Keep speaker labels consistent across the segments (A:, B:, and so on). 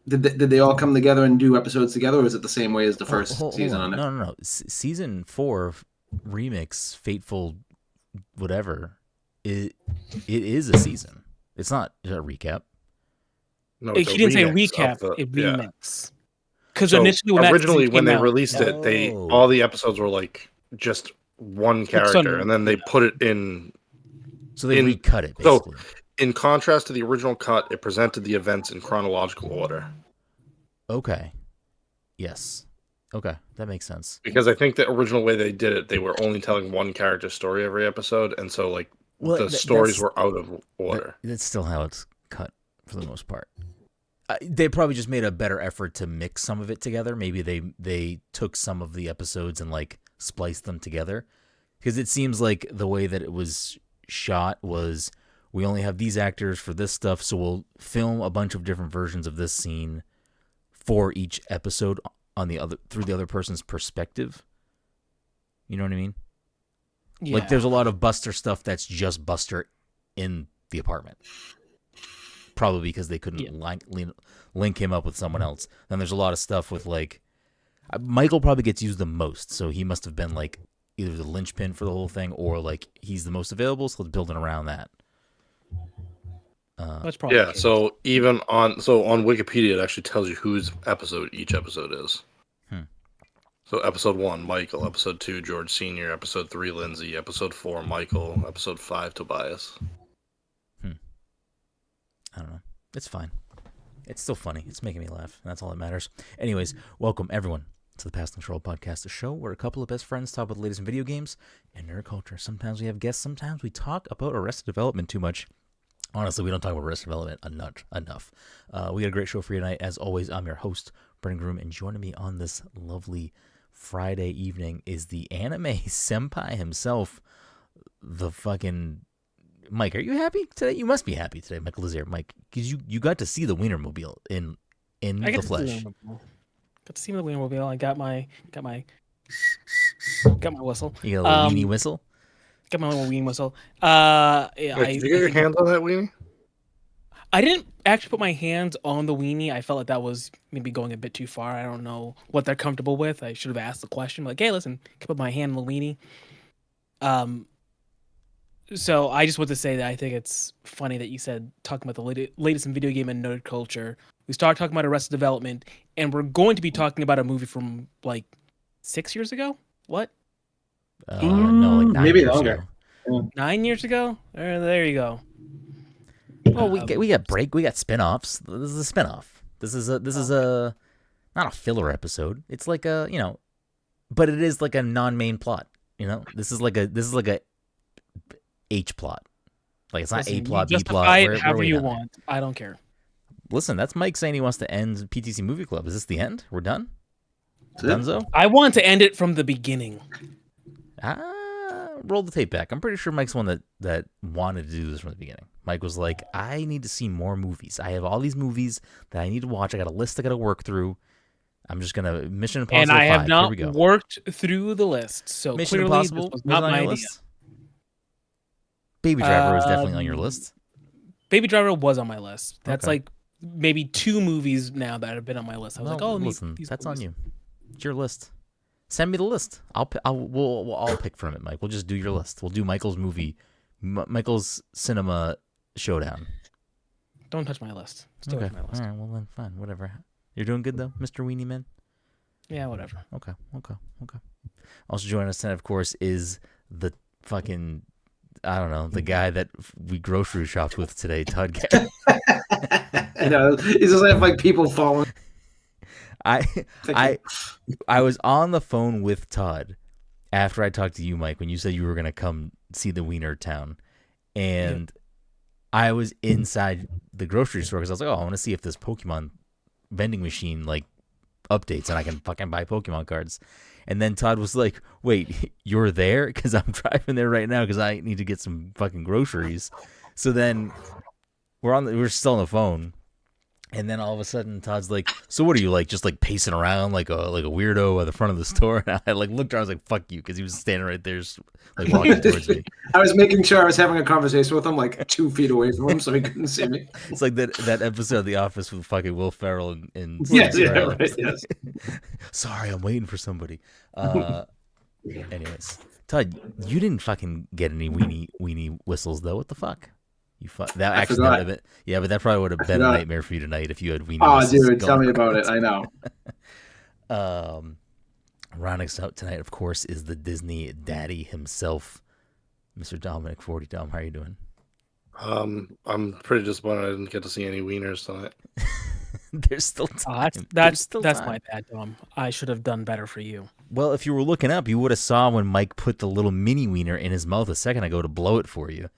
A: Did they all come together and do episodes together, or is it the same way as the first season
B: Hold
A: on
B: on.
A: it?
B: No. Season 4 remix Fateful whatever. It is a season. It's not a recap.
C: No,
D: He
C: it's a
D: didn't say
C: remix
D: recap.
C: of
D: It
C: yeah.
D: remix. Because
C: So
D: initially when that
C: originally
D: season
C: when
D: came
C: they
D: out,
C: released it, all the episodes were like just one character, and then they put it in.
B: So they recut it basically.
C: So in contrast to the original cut, it presented the events in chronological order.
B: Okay. Yes. Okay, that makes sense.
C: Because I think the original way they did it, they were only telling one character story every episode, and so like the stories were out of order.
B: That's still how it's cut for the most part. They probably just made a better effort to mix some of it together. Maybe they took some of the episodes and like spliced them together, because it seems like the way that it was shot was, we only have these actors for this stuff, so we'll film a bunch of different versions of this scene for each episode on the other, through the other person's perspective. You know what I mean? Yeah. Like there's a lot of Buster stuff that's just Buster in the apartment. Probably because they couldn't link him up with someone else. Then there's a lot of stuff with like, Michael probably gets used the most, so he must have been like either the linchpin for the whole thing, or like he's the most available, so building around that.
D: That's probably
C: So even on Wikipedia, it actually tells you whose episode each episode is. So episode 1, Michael. Episode 2, George Sr. Episode 3, Lindsay. Episode 4, Michael. Episode 5, Tobias.
B: I don't know. It's fine. It's still funny. It's making me laugh. And that's all that matters. Anyways, welcome everyone to the Pass the Control podcast, a show where a couple of best friends talk about the latest in video games and nerd culture. Sometimes we have guests. Sometimes we talk about Arrested Development too much. Honestly, we don't talk about Arrested Development enough. We got a great show for you tonight. As always, I'm your host, Brenden Groom, and joining me on this lovely Friday evening is the anime senpai himself, the fucking Mike. Are you happy today? You must be happy today, Michael Lazier. Mike, because you got to see the Wienermobile in the flesh.
D: Got to see the Wienermobile. I got my whistle.
B: You got a little weenie whistle?
D: Got my little weenie whistle.
C: Did you get your hands on that weenie?
D: I didn't actually put my hands on the weenie. I felt like that was maybe going a bit too far. I don't know what they're comfortable with. I should have asked the question. Like, hey, listen, can I put my hand on the weenie? So I just want to say that I think it's funny that you said talking about the latest in video game and nerd culture. We started talking about Arrested Development, and we're going to be talking about a movie from like 6 years ago. What?
B: No, like 9
A: maybe
B: years
A: longer.
B: ago.
A: Yeah.
D: 9 years ago? There you go.
B: Well, we got spin-offs. This is a spin-off. This is a not a filler episode. It's like a, but it is like a non-main plot. This is like a H plot. Like it's not A plot, B plot.
D: Justify it however you want. I don't care.
B: Listen, that's Mike saying he wants to end PTC Movie Club. Is this the end? We're done? Dunzo?
D: I want to end it from the beginning.
B: Roll the tape back. I'm pretty sure Mike's the one that wanted to do this from the beginning. Mike was like, I need to see more movies. I have all these movies that I need to watch. I got a list I got to work through. I'm just going to Mission Impossible 5.
D: And I have not
B: Here we go.
D: worked through the list. So
B: Mission
D: clearly
B: Impossible
D: this was not
B: on
D: my
B: your
D: idea.
B: list? Baby Driver was definitely on your list.
D: Baby Driver was on my list. That's
B: Okay.
D: like maybe 2 movies now that have been on my list. I was like, oh,
B: listen,
D: these
B: that's
D: movies.
B: on you. It's your list. Send me the list. We'll all pick from it, Mike. We'll just do your list. We'll do Michael's movie, Michael's cinema showdown.
D: Don't touch my list. Still
B: Okay.
D: touch my list.
B: All right. Well then, fine. Whatever. You're doing good though, Mr. Weenie Man.
D: Yeah, whatever.
B: Okay. Also joining us tonight, of course, is the fucking, I don't know, the guy that we grocery shopped with today, Todd Garrett.
A: I know. He's just like people following.
B: I was on the phone with Todd after I talked to you, Mike, when you said you were going to come see the Wiener Town. And I was inside the grocery store because I was like, oh, I want to see if this Pokemon vending machine like updates and I can fucking buy Pokemon cards. And then Todd was like, wait, you're there? Because I'm driving there right now because I need to get some fucking groceries. So then we're still on the phone. And then all of a sudden, Todd's like, "So what are you like? Just like pacing around like a weirdo at the front of the store?" And I like looked around, I was like, "Fuck you," because he was standing right there, like walking towards me.
A: I was making sure I was having a conversation with him like 2 feet away from him so he couldn't see me.
B: It's like that episode of The Office with fucking Will Ferrell and
A: Yes,
B: Steve
A: yeah,
B: Carell.
A: right, yes.
B: Sorry, I'm waiting for somebody. Anyways, Todd, you didn't fucking get any weenie whistles though. What the fuck? That
A: I
B: actually would
A: forgot.
B: have been, yeah, but that probably would have been a
A: forgot.
B: nightmare for you tonight if you had weenie
A: Oh,
B: whistles
A: dude, tell
B: going
A: me about
B: around.
A: it. I know.
B: Rounding us out tonight, of course, is the Disney daddy himself, Mr. Dominic 40. Dom, how are you doing?
C: I'm pretty disappointed I didn't get to see any wieners tonight.
B: There's still time.
D: That's my bad, Dom. I should have done better for you.
B: Well, if you were looking up, you would have saw when Mike put the little mini wiener in his mouth a second ago to blow it for you.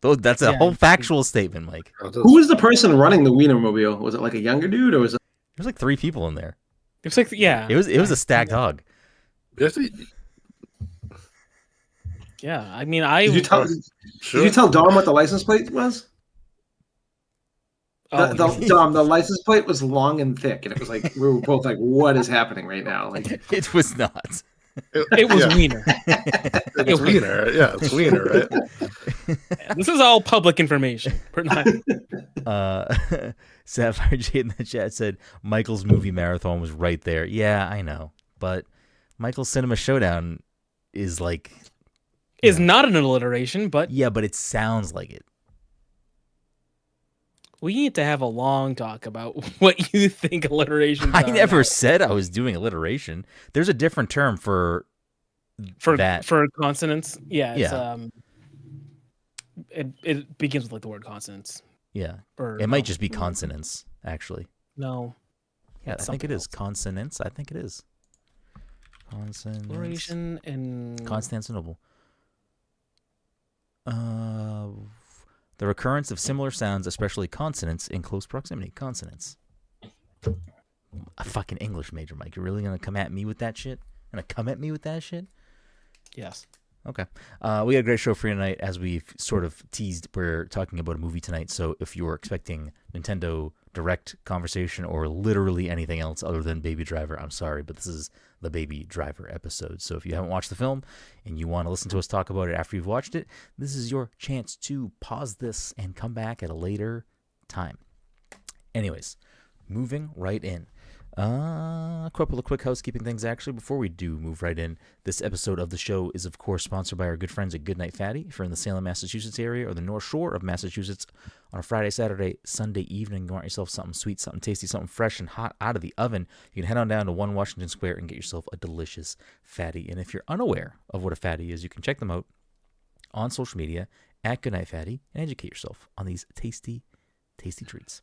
B: That's a whole factual statement, Mike.
A: Who was the person running the Wienermobile? Was it like a younger dude or was it?
B: There's like 3 people in there.
D: It was like, yeah.
B: It was a stacked hog.
D: Yeah, I mean,
A: Did you tell Dom what the license plate was? Dom, the license plate was long and thick, and it was like we were both like, "What is happening right now?" Like
B: It was not.
D: It was wiener.
C: It's wiener. Yeah, it's wiener, right?
D: This is all public information.
B: Sapphire J in the chat said Michael's movie marathon was right there. Yeah, I know, but Michael's Cinema Showdown is like
D: not an alliteration, but
B: yeah, but it sounds like it.
D: We need to have a long talk about what you think alliterations are.
B: I never said I was doing alliteration. There's a different term for that.
D: For consonants. Yeah. It's,
B: Yeah.
D: It begins with like the word consonants.
B: Yeah.
D: Or
B: it might just be consonants, actually.
D: No.
B: Yeah, I think it is. Consonants. I think it is. Consonants.
D: Alliteration and
B: Constantinople. The recurrence of similar sounds, especially consonants, in close proximity. Consonants. A fucking English major, Mike. You're really gonna come at me with that shit?
D: Yes.
B: Okay. We got a great show for you tonight. As we've sort of teased, we're talking about a movie tonight. So if you were expecting Nintendo Direct conversation or literally anything else other than Baby Driver, I'm sorry, but this is the Baby Driver episode. So if you haven't watched the film and you want to listen to us talk about it after you've watched it, this is your chance to pause this and come back at a later time. Anyways, moving right in. A couple of quick housekeeping things, actually, before we do move right in. This episode of the show is, of course, sponsored by our good friends at Goodnight Fatty. If you're in the Salem, Massachusetts area or the North Shore of Massachusetts on a Friday, Saturday, Sunday evening, you want yourself something sweet, something tasty, something fresh and hot out of the oven, you can head on down to 1 Washington Square and get yourself a delicious fatty. And if you're unaware of what a fatty is, you can check them out on social media at Goodnight Fatty and educate yourself on these tasty, tasty treats.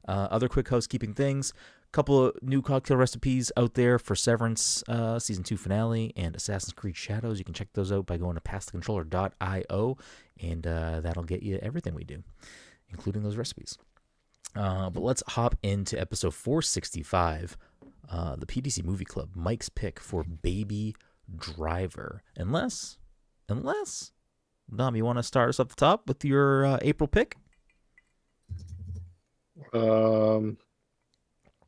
B: Other quick housekeeping things. Couple of new cocktail recipes out there for Severance Season 2 finale and Assassin's Creed Shadows. You can check those out by going to passthecontroller.io, and that'll get you everything we do, including those recipes. But let's hop into episode 465, the PTC Movie Club, Mike's pick for Baby Driver. Unless, Dom, you want to start us up the top with your April pick?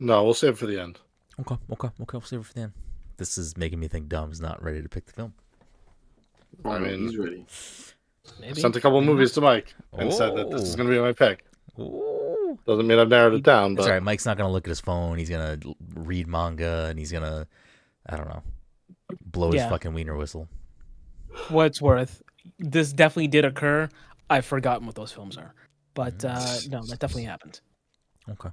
C: No, we'll save it for the end.
B: Okay. We'll save it for the end. This is making me think Dom's not ready to pick the film.
C: I mean,
A: he's ready.
C: I sent a couple of movies to Mike and said that this is going to be my pick. Doesn't mean I've narrowed it down, but
B: sorry, Mike's not going to look at his phone. He's going to read manga and he's going to, I don't know, blow his fucking wiener whistle.
D: What's worth, this definitely did occur. I've forgotten what those films are. But no, that definitely happened.
B: Okay.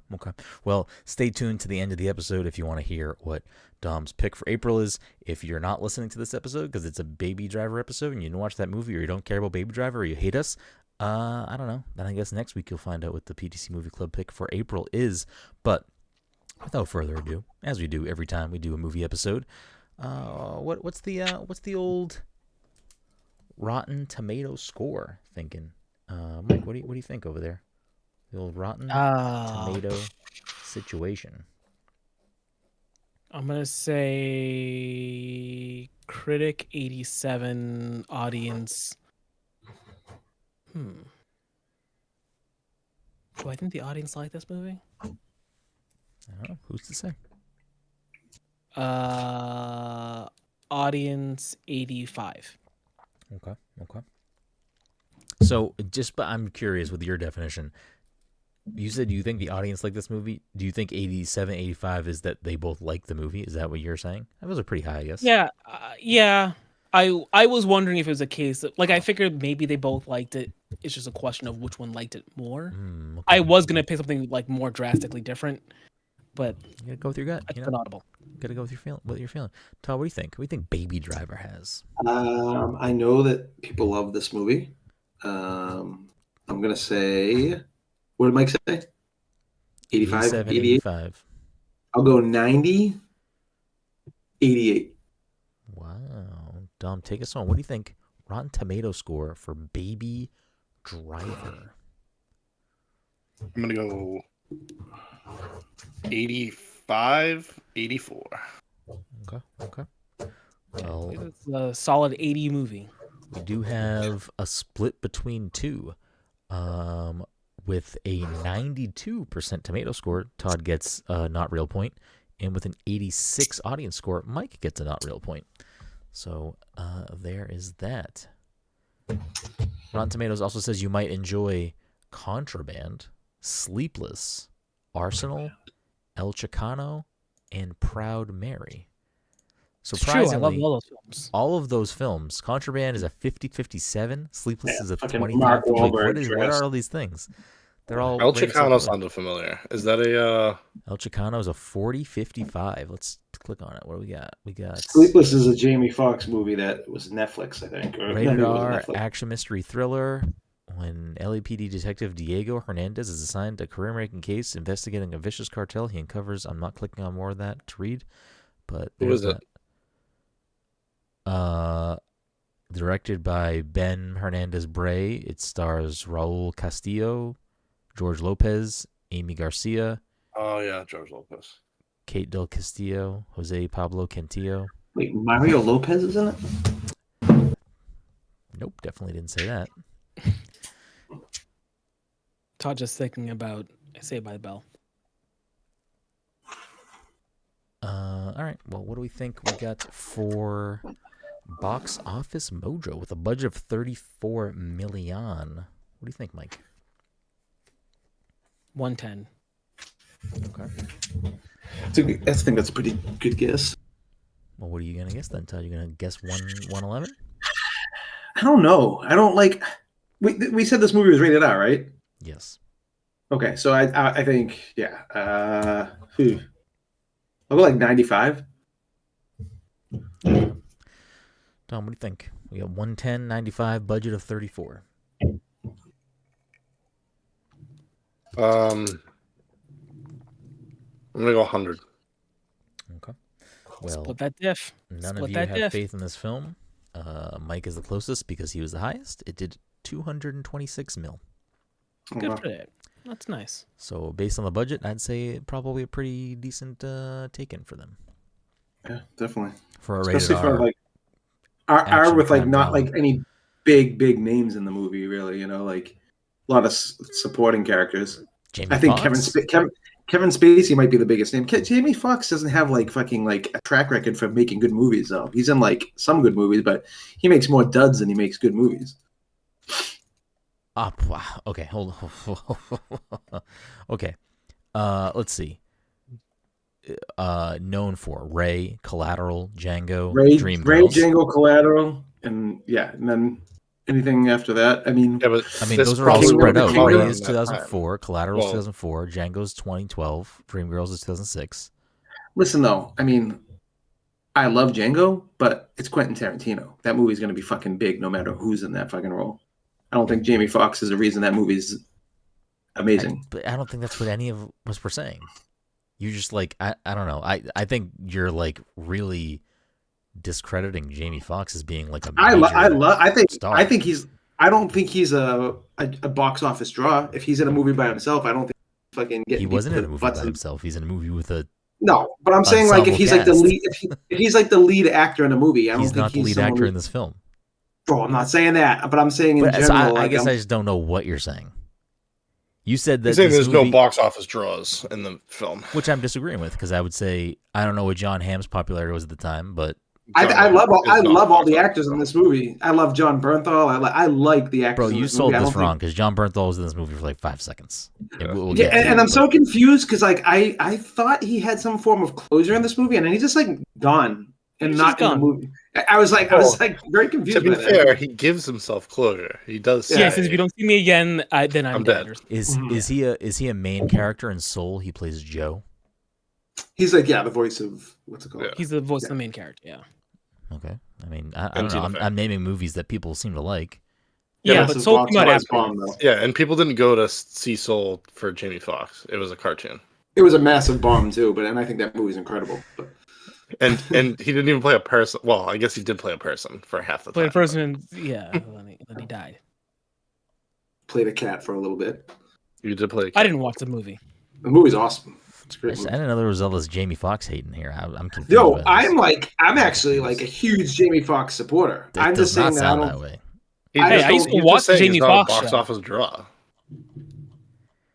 B: Well, stay tuned to the end of the episode if you want to hear what Dom's pick for April is. If you're not listening to this episode because it's a Baby Driver episode and you didn't watch that movie or you don't care about Baby Driver or you hate us, I don't know. Then I guess next week you'll find out what the PTC Movie Club pick for April is. But without further ado, as we do every time we do a movie episode, what's the old Rotten Tomato score thinking? Mike, what do you think over there? The old Rotten Tomato situation.
D: I'm going to say critic 87, audience. Do I think the audience like this movie?
B: I don't know. Who's to say?
D: Audience 85.
B: Okay. So, but I'm curious with your definition. You said you think the audience liked this movie. Do you think 87, 85 is that they both like the movie? Is that what you're saying? That was pretty high, I guess.
D: Yeah, yeah. I was wondering if it was a case that, like, I figured maybe they both liked it. It's just a question of which one liked it more.
B: Okay.
D: I was gonna pick something like more drastically different, but
B: you gotta go with your gut.
D: that's inaudible.
B: Gotta go with what you're feeling. Todd, what do you think? What do you think Baby Driver has?
A: I know that people love this movie. I'm gonna say, what did Mike say? 85,
B: 87,
A: 88?
B: 85.
A: I'll go 90, 88.
B: Wow. Dom, take us on. What do you think Rotten Tomato score for Baby Driver?
C: I'm going to go 85, 84.
B: Okay. Well,
D: It's a solid 80 movie.
B: we do have a split between two. With a 92% tomato score, Todd gets a not real point. And with an 86 audience score, Mike gets a not real point. So there is that. Rotten Tomatoes also says you might enjoy Contraband, Sleepless, Arsenal, El Chicano, and Proud Mary. Surprisingly,
D: I love all those films.
B: all of those films, Contraband is a 50-57, Sleepless is a
A: fucking
B: 25.
A: Mark
B: Like,
A: Wahlberg
B: what are all these things? They're all
C: El
B: rated
C: Chicano
B: separately.
C: sounded familiar. Is that a...
B: El Chicano is a 40-55. Let's click on it. What do we got? We got
A: Sleepless is a Jamie Foxx movie that was Netflix, I think. Or
B: rated
A: maybe it was
B: R
A: Netflix.
B: action mystery thriller. When LAPD detective Diego Hernandez is assigned a career-making case investigating a vicious cartel, he uncovers. I'm not clicking on more of that to read, but
C: Who
B: there's
C: is it?
B: Directed by Ben Hernandez Bray. It stars Raul Castillo, George Lopez, Amy Garcia,
C: Oh, yeah, George Lopez.
B: Kate Del Castillo, Jose Pablo Cantillo.
A: Wait, Mario Lopez is in it?
B: Nope, definitely didn't say that.
D: Todd just thinking about Saved by the Bell.
B: All right. Well, what do we think we got for Box Office Mojo with a budget of $34 million? What do you think, Mike?
D: 110.
B: Okay.
A: I think that's a pretty good guess.
B: Well, what are you gonna guess then, Todd? You gonna guess 111?
A: I don't know. I don't like. We said this movie was rated R, right?
B: Yes.
A: Okay, so I think I'll go like 95.
B: Tom, what do you think? We got 110, 95, budget of 34.
C: I'm gonna go 100.
B: Okay. Well,
D: Split that diff.
B: none
D: Split
B: of you
D: that
B: have
D: diff.
B: faith in this film. Mike is the closest because he was the highest. It did 226 mil.
D: Good for that. That's nice.
B: So based on the budget, I'd say probably a pretty decent take-in for them.
A: Yeah, definitely.
B: For a rated
A: Especially for
B: R.
A: like R
B: action
A: with like
B: crime
A: not
B: drama.
A: like any big names in the movie, really. You know, like a lot of supporting characters.
B: Jamie
A: I think
B: Foxx?
A: Kevin Spacey might be the biggest name. Jamie Foxx doesn't have like fucking like a track record for making good movies though. He's in like some good movies, but he makes more duds than he makes good movies.
B: Wow. Okay, hold on. Okay. Let's see. Known for Ray, Collateral, Django,
A: Ray,
B: Dreamgirls.
A: Django, Collateral, and then anything after that. I mean,
C: Yeah, but
B: Those are all
A: probably
B: spread
A: would've
B: out.
A: been
B: Ray
A: around
B: is
C: that
B: 2004, Collateral's
C: Well-
B: 2004, Django's 2012, Dreamgirls is 2006.
A: listen though. I mean, I love Django, but it's Quentin Tarantino. That movie's going to be fucking big no matter who's in that fucking role. I don't think Jamie Foxx is the reason that movie's amazing.
B: But I don't think that's what any of us were saying. You just like I don't know. I think you're like really discrediting Jamie Foxx as being like a major star.
A: I don't think he's a box office draw. If he's in a movie by himself, I don't think he's fucking getting.
B: He wasn't in a
A: people
B: movie
A: butts
B: by
A: in-
B: himself. He's in a movie with a.
A: No, but I'm saying like if he's like the
B: Ensemble
A: lead, if he's like the lead actor in a movie, I don't
B: He's
A: think
B: not the lead
A: someone
B: actor
A: who-
B: in this film.
A: Bro, I'm not saying that, but I'm saying in
B: But, so
A: general.
B: I
A: like,
B: guess I just don't know what you're saying. You said that
C: He's saying
B: this
C: there's
B: movie,
C: no box office draws in the film.
B: which I'm disagreeing with, because I would say I don't know what John Hamm's popularity was at the time, but
A: I love all the
C: box
A: actors in this movie. I love John Bernthal. I like the actors.
B: bro,
A: in
B: you
A: this
B: sold
A: movie.
B: this wrong because John Bernthal was in this movie for like 5 seconds. We'll
A: Yeah,
B: get to
A: and
B: it,
A: I'm so confused because like I thought he had some form of closure in this movie, and then he's just like gone and
D: He's
A: not
D: just
A: in the
D: gone.
A: movie. I was like very confused.
C: To be
A: by that.
C: fair, he gives himself closure. He does.
D: Yeah,
C: say,
D: since if you don't see me again, then I'm dead.
C: dead.
B: Is he a main character in Soul? He plays Joe.
A: He's like the voice of what's it called?
C: Yeah.
D: He's the voice of the main character. Yeah.
B: Okay, I mean I don't know. I'm naming movies that people seem to like.
D: Yeah,
A: Massive
D: but Soul
A: box
D: came out
A: office
D: after.
A: bomb, though.
C: Yeah, and people didn't go to see Soul for Jamie Foxx. It was a cartoon.
A: It was a massive bomb too, and I think that movie's incredible. But
C: And he didn't even play a person. Well, I guess he did play a person for half the time.
D: Played a person, yeah, then he died.
A: played a cat for a little bit.
C: You did play.
D: I didn't watch the movie.
A: The movie's awesome. It's a
B: I
A: great. Movie.
B: didn't know there was all this Jamie Foxx hating here. I'm confused.
A: Yo,
B: by this.
A: I'm actually like a huge Jamie Foxx supporter.
B: It
A: I'm
B: does
A: just
B: not
A: saying that I
B: sound
A: don't.
B: that way.
D: I used to
C: he's
D: watch
C: just saying
D: Jamie
C: he's not a
D: Foxx
C: box
D: show.
C: office draw.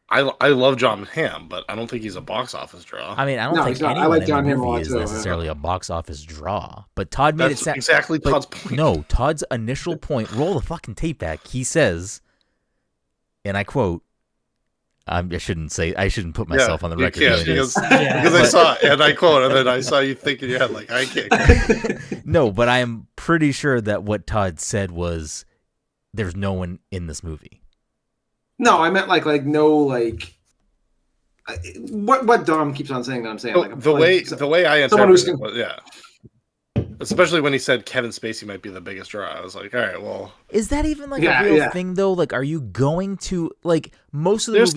C: I love John Hamm, but I don't think he's a box office draw.
B: I mean, I don't
A: No,
B: think
A: he's not. I
B: anyone
A: like
B: in
A: John
B: the
A: Hamm a
B: movie
A: lot,
B: is
A: too, yeah.
B: necessarily a box office draw. But Todd made
C: That's
B: it sound
C: exactly
B: but
C: Todd's point.
B: No, Todd's initial point. Roll the fucking tape back. He says, and I quote. I shouldn't put myself on the record.
C: You
B: doing
C: can't,
B: this.
C: because I saw it, and I quote, and then I saw you think in your head, like, I can't.
B: No, but I am pretty sure that what Todd said was, "There's no one in this movie."
A: No, I meant like no like. What Dom keeps on saying that I'm saying like
C: The way I
A: someone who's
C: interpreted it was, yeah. Especially when he said Kevin Spacey might be the biggest draw. I was like, all right, well.
B: Is that even like a real thing though? Like, are you going to like most of the movies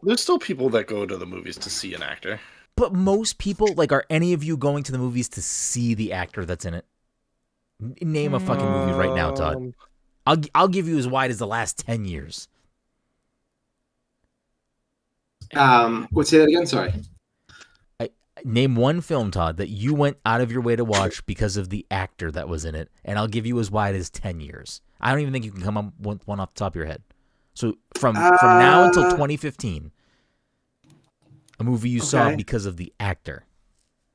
C: there's still people that go to the movies to see an actor.
B: But most people, like, are any of you going to the movies to see the actor that's in it? Name a fucking movie right now, Todd. I'll give you as wide as the last 10 years.
A: What's that again? Sorry.
B: Name one film, Todd, that you went out of your way to watch because of the actor that was in it, and I'll give you as wide as 10 years. I don't even think you can come up with one off the top of your head. So from now until 2015, a movie you saw because of the actor.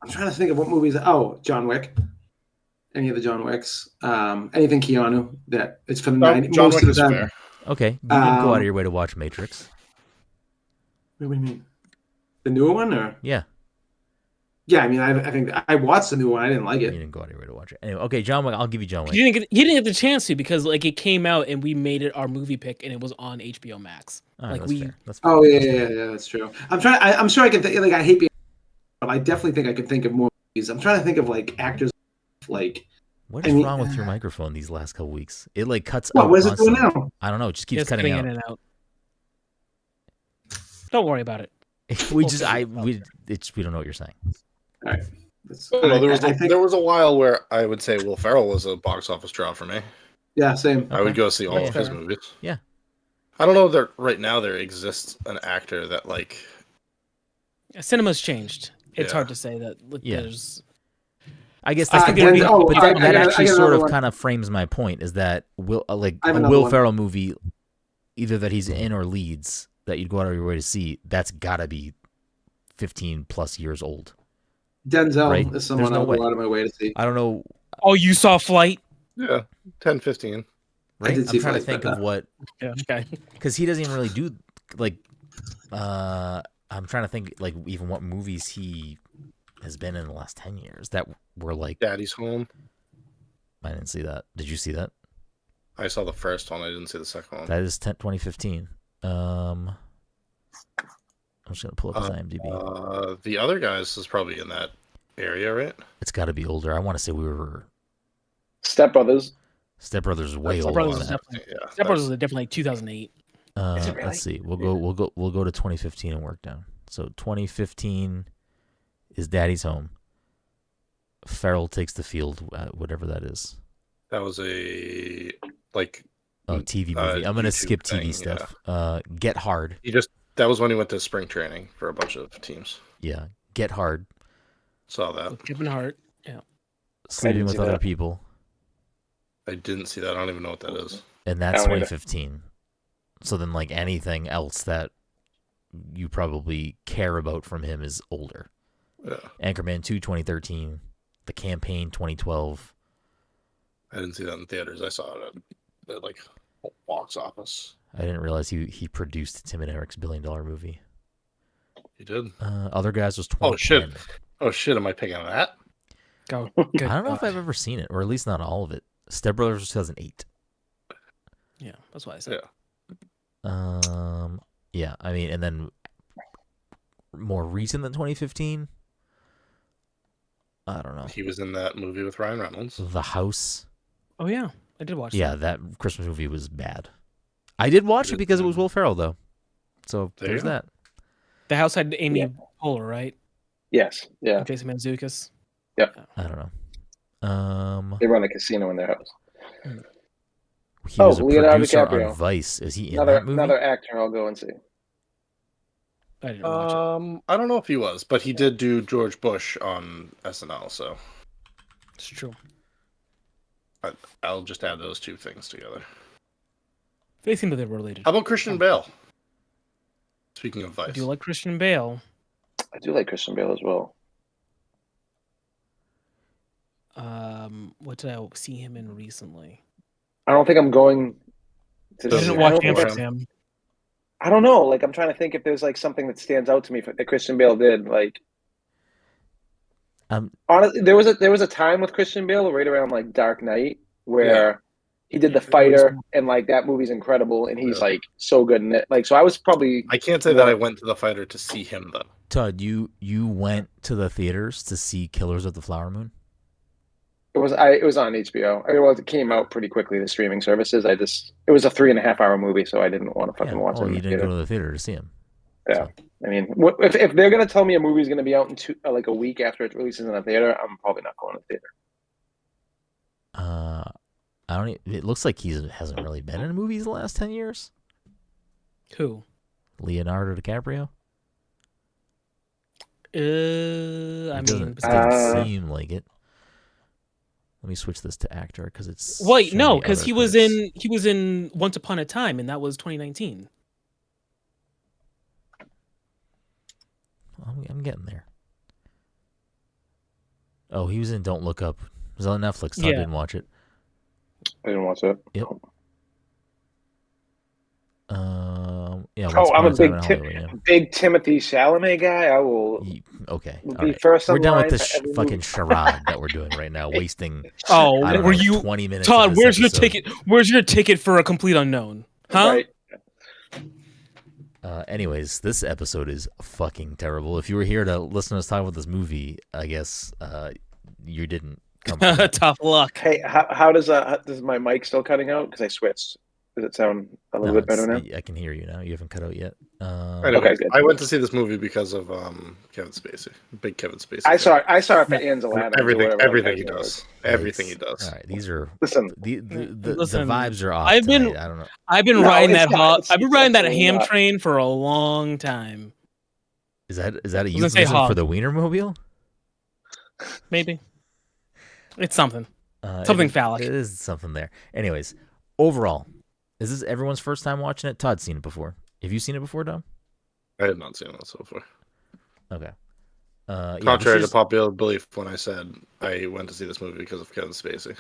A: I'm trying to think of what movies. Oh, John Wick. Any of the John Wicks. Anything Keanu that it's for the 90s.
C: John
A: Most
C: Wick
A: of
C: is
A: the time.
C: fair.
B: Okay, you didn't go out of your way to watch Matrix.
A: What do you mean? The newer one, or
B: Yeah.
A: Yeah, I mean, I think I watched the new one. I didn't like
B: You
A: it.
B: didn't go out of your way to watch it. Anyway, okay, John Wick. I'll give you John Wick.
D: He didn't get the chance to because like it came out and we made it our movie pick and it was on HBO Max.
B: All right,
D: Like
B: that's
D: we.
B: fair. That's fair.
A: Oh yeah, that's true. I'm sure I can think. Like I hate being, but I definitely think I could think of more movies. I'm trying to think of like actors, like.
B: What is wrong with your microphone these last couple weeks? It like cuts out.
A: What is it doing
B: constantly.
A: now?
B: I don't know. It just keeps
D: It's
B: cutting
D: cutting
B: out.
D: in and out. Don't worry about it.
B: we don't know what you're saying.
A: All right.
C: There was a while where I would say Will Ferrell was a box office draw for me.
A: Yeah, same.
C: I would go see all of his
D: fair.
C: movies.
B: Yeah.
C: I don't know that right now there exists an actor that like.
D: Cinema's changed. It's
C: Yeah.
D: hard to say that. Like,
B: Yeah.
D: There's.
B: I guess
D: I
B: that's
D: think
B: the
D: there'd be-
B: point, but
A: alright,
B: that
A: I got
B: actually sort
A: another
B: of
A: one.
B: kind of frames my point. Is that
A: I have
B: a
A: another
B: Will
A: one.
B: Ferrell movie, either that he's in or leads that you'd go out of your way to see? That's gotta be 15 plus years old.
A: Denzel
B: Right?
A: is someone
B: There's no
A: I'll
B: way.
A: go out of my way to see.
B: I don't know.
D: Oh, you saw Flight?
C: Yeah, 10, 15.
B: Right?
A: did
B: I'm
A: see
B: trying to
A: Flight,
B: think
A: but,
B: of what,
D: Yeah. Okay.
B: because he doesn't even really do like. I'm trying to think like even what movies he has been in the last 10 years that were like.
C: Daddy's Home.
B: I didn't see that. Did you see that?
C: I saw the first one. I didn't see the second one.
B: That is 2015. I'm just gonna pull up his IMDb.
C: The other guys is probably in that area, right?
B: It's got to be older. I want to say we were
E: Step Brothers.
B: Step Brothers is way
C: Step
B: older.
D: Brothers
B: than
D: is
B: that.
D: definitely.
C: Yeah.
D: Step Brothers is definitely 2008.
E: Is it really?
B: Let's see. We'll go to 2015 and work down. So 2015 is Daddy's Home. Farrell Takes the Field, whatever that is.
C: That was a like.
B: Oh, TV movie. I'm gonna
C: YouTube
B: skip TV
C: thing,
B: stuff. Get Hard.
C: That was when he went to spring training for a bunch of teams.
B: Yeah, Get Hard.
C: Saw that.
D: Kevin Hart. Yeah.
B: Sleeping with
E: see
B: Other
E: that.
B: People,
C: I didn't see that. I don't even know what that is.
B: and that's
E: I don't either.
B: 2015. So then, like anything else that you probably care about from him is older.
C: Yeah.
B: Anchorman 2, 2013. The Campaign, 2012.
C: I didn't see that in theaters. I saw it at like box office.
B: I didn't realize he produced Tim and Eric's $1 billion movie.
C: He did.
B: Other Guys was 2010.
C: Oh shit! Am I picking that?
D: Go.
B: I don't know if I've ever seen it, or at least not all of it. Step Brothers was 2008.
D: Yeah, that's what I said.
C: Yeah.
B: Yeah, I mean, and then more recent than 2015. I don't know.
C: He was in that movie with Ryan Reynolds.
B: The House.
D: Oh yeah, I did watch.
B: Yeah, that Christmas movie was bad. I did watch it because it was Will Ferrell, though. So there's that.
D: The House had Amy Poehler, right?
E: Yes. Yeah.
D: And Jason Mantzoukas.
E: Yep.
B: I don't know.
E: They run a casino in their house.
B: He was a
E: Leonardo
B: producer
E: DiCaprio.
B: on Vice. Is he in that movie?
E: Another actor I'll go and see.
D: I didn't watch it.
C: I don't know if he was, but he did do George Bush on SNL, so
D: It's true.
C: I'll just add those two things together.
D: They seem that they're related.
C: How about Christian Bale? Speaking of Vice.
D: Do you like Christian Bale?
E: I do like Christian Bale as well.
D: What did I see him in recently?
E: I don't think I'm going to.
D: I didn't
C: Doesn't
D: watch
C: work for
D: Amsterdam.
E: I don't know. Like, I'm trying to think if there's like something that stands out to me that Christian Bale did. Like, honestly, there was a time with Christian Bale right around like Dark Knight where he did The Fighter, and like that movie's incredible, and he's like so good in it. Like, so I was probably.
C: I can't say that I went to The Fighter to see him though.
B: Todd, you went to the theaters to see Killers of the Flower Moon?
E: It was on HBO. I mean, well, it came out pretty quickly. The streaming services. It was a 3.5 hour movie, so I didn't want to fucking watch it.
B: You didn't go to the theater to see him.
E: Yeah, so. I mean, if they're gonna tell me a movie's gonna be out in like a week after it releases in the theater, I'm probably not going to the theater.
B: I don't. It looks like he hasn't really been in movies the last 10 years.
D: Who?
B: Leonardo DiCaprio.
D: It
B: doesn't seem like it. Let me switch this to actor because it's.
D: Wait, no, because he was in Once Upon a Time, and that was 2019.
B: I'm getting there. Oh, he was in Don't Look Up. It was on Netflix. So I didn't watch it.
E: I didn't watch it.
B: Yep. Yeah.
E: I'm a big Timothy Chalamet guy. I will.
B: Okay.
E: Be first.
B: We're done with this fucking charade that we're doing right now, wasting.
D: Were you
B: 20 minutes?
D: Todd, where's your ticket? Where's your ticket for A Complete Unknown? Huh?
E: Right.
B: Anyways, this episode is fucking terrible. If you were here to listen to us talk about this movie, I guess you didn't come.
D: Tough luck.
E: Hey, how does my mic still cutting out? Because I switched. Does it sound a little bit better now?
B: I can hear you now. You haven't cut out yet.
C: Okay, good. I went to see this movie because of Kevin Spacey. Big Kevin Spacey.
E: I saw it for Ansel Adams.
C: Everything he does. Everything he does.
B: All right, these are
E: the
B: vibes are off.
D: I don't know. I've been riding that ham train for a long time.
B: Is that a euphemism for the Wienermobile?
D: Maybe. It's something. Something phallic.
B: It is something there. Anyways, overall, is this everyone's first time watching it? Todd's seen it before. Have you seen it before, Dom?
C: I have not seen it so far.
B: Okay.
C: Contrary to popular belief, when I said I went to see this movie because of Kevin Spacey.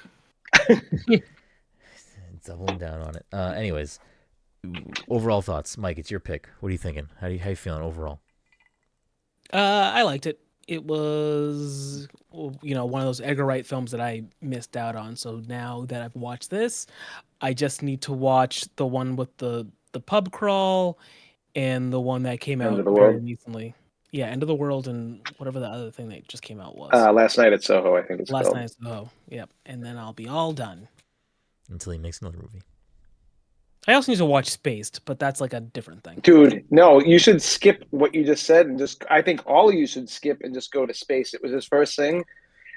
B: Doubling down on it. Anyways, overall thoughts, Mike. It's your pick. What are you thinking? How you feeling overall?
D: I liked it. It was, one of those Edgar Wright films that I missed out on. So now that I've watched this, I just need to watch the one with the pub crawl and the one that came out very recently. Yeah, End of the World and whatever the other thing that just came out was.
E: Last Night at Soho, I think it's called.
D: Last Night at Soho, yep. And then I'll be all done.
B: Until he makes another movie.
D: I also need to watch Spaced, but that's like a different thing.
E: Dude, no, you should skip what you just said and I think all of you should skip and just go to Spaced. It was his first thing.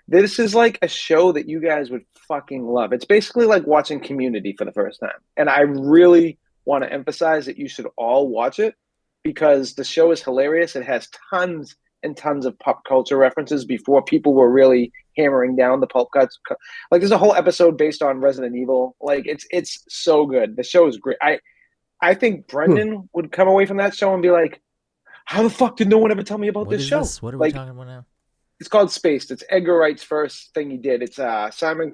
E: This is like a show that you guys would fucking love. It's basically like watching Community for the first time. And I really want to emphasize that you should all watch it because the show is hilarious. It has tons and tons of pop culture references before people were really hammering down the pulp cuts. Like there's a whole episode based on Resident Evil. Like it's so good. The show is great. I think Brenden would come away from that show and be like, how the fuck did no one ever tell me about
B: What
E: this
B: is
E: show?
B: this? What are we
E: Like,
B: talking about now?
E: it's called Spaced. It's Edgar Wright's first thing he did. It's
D: Simon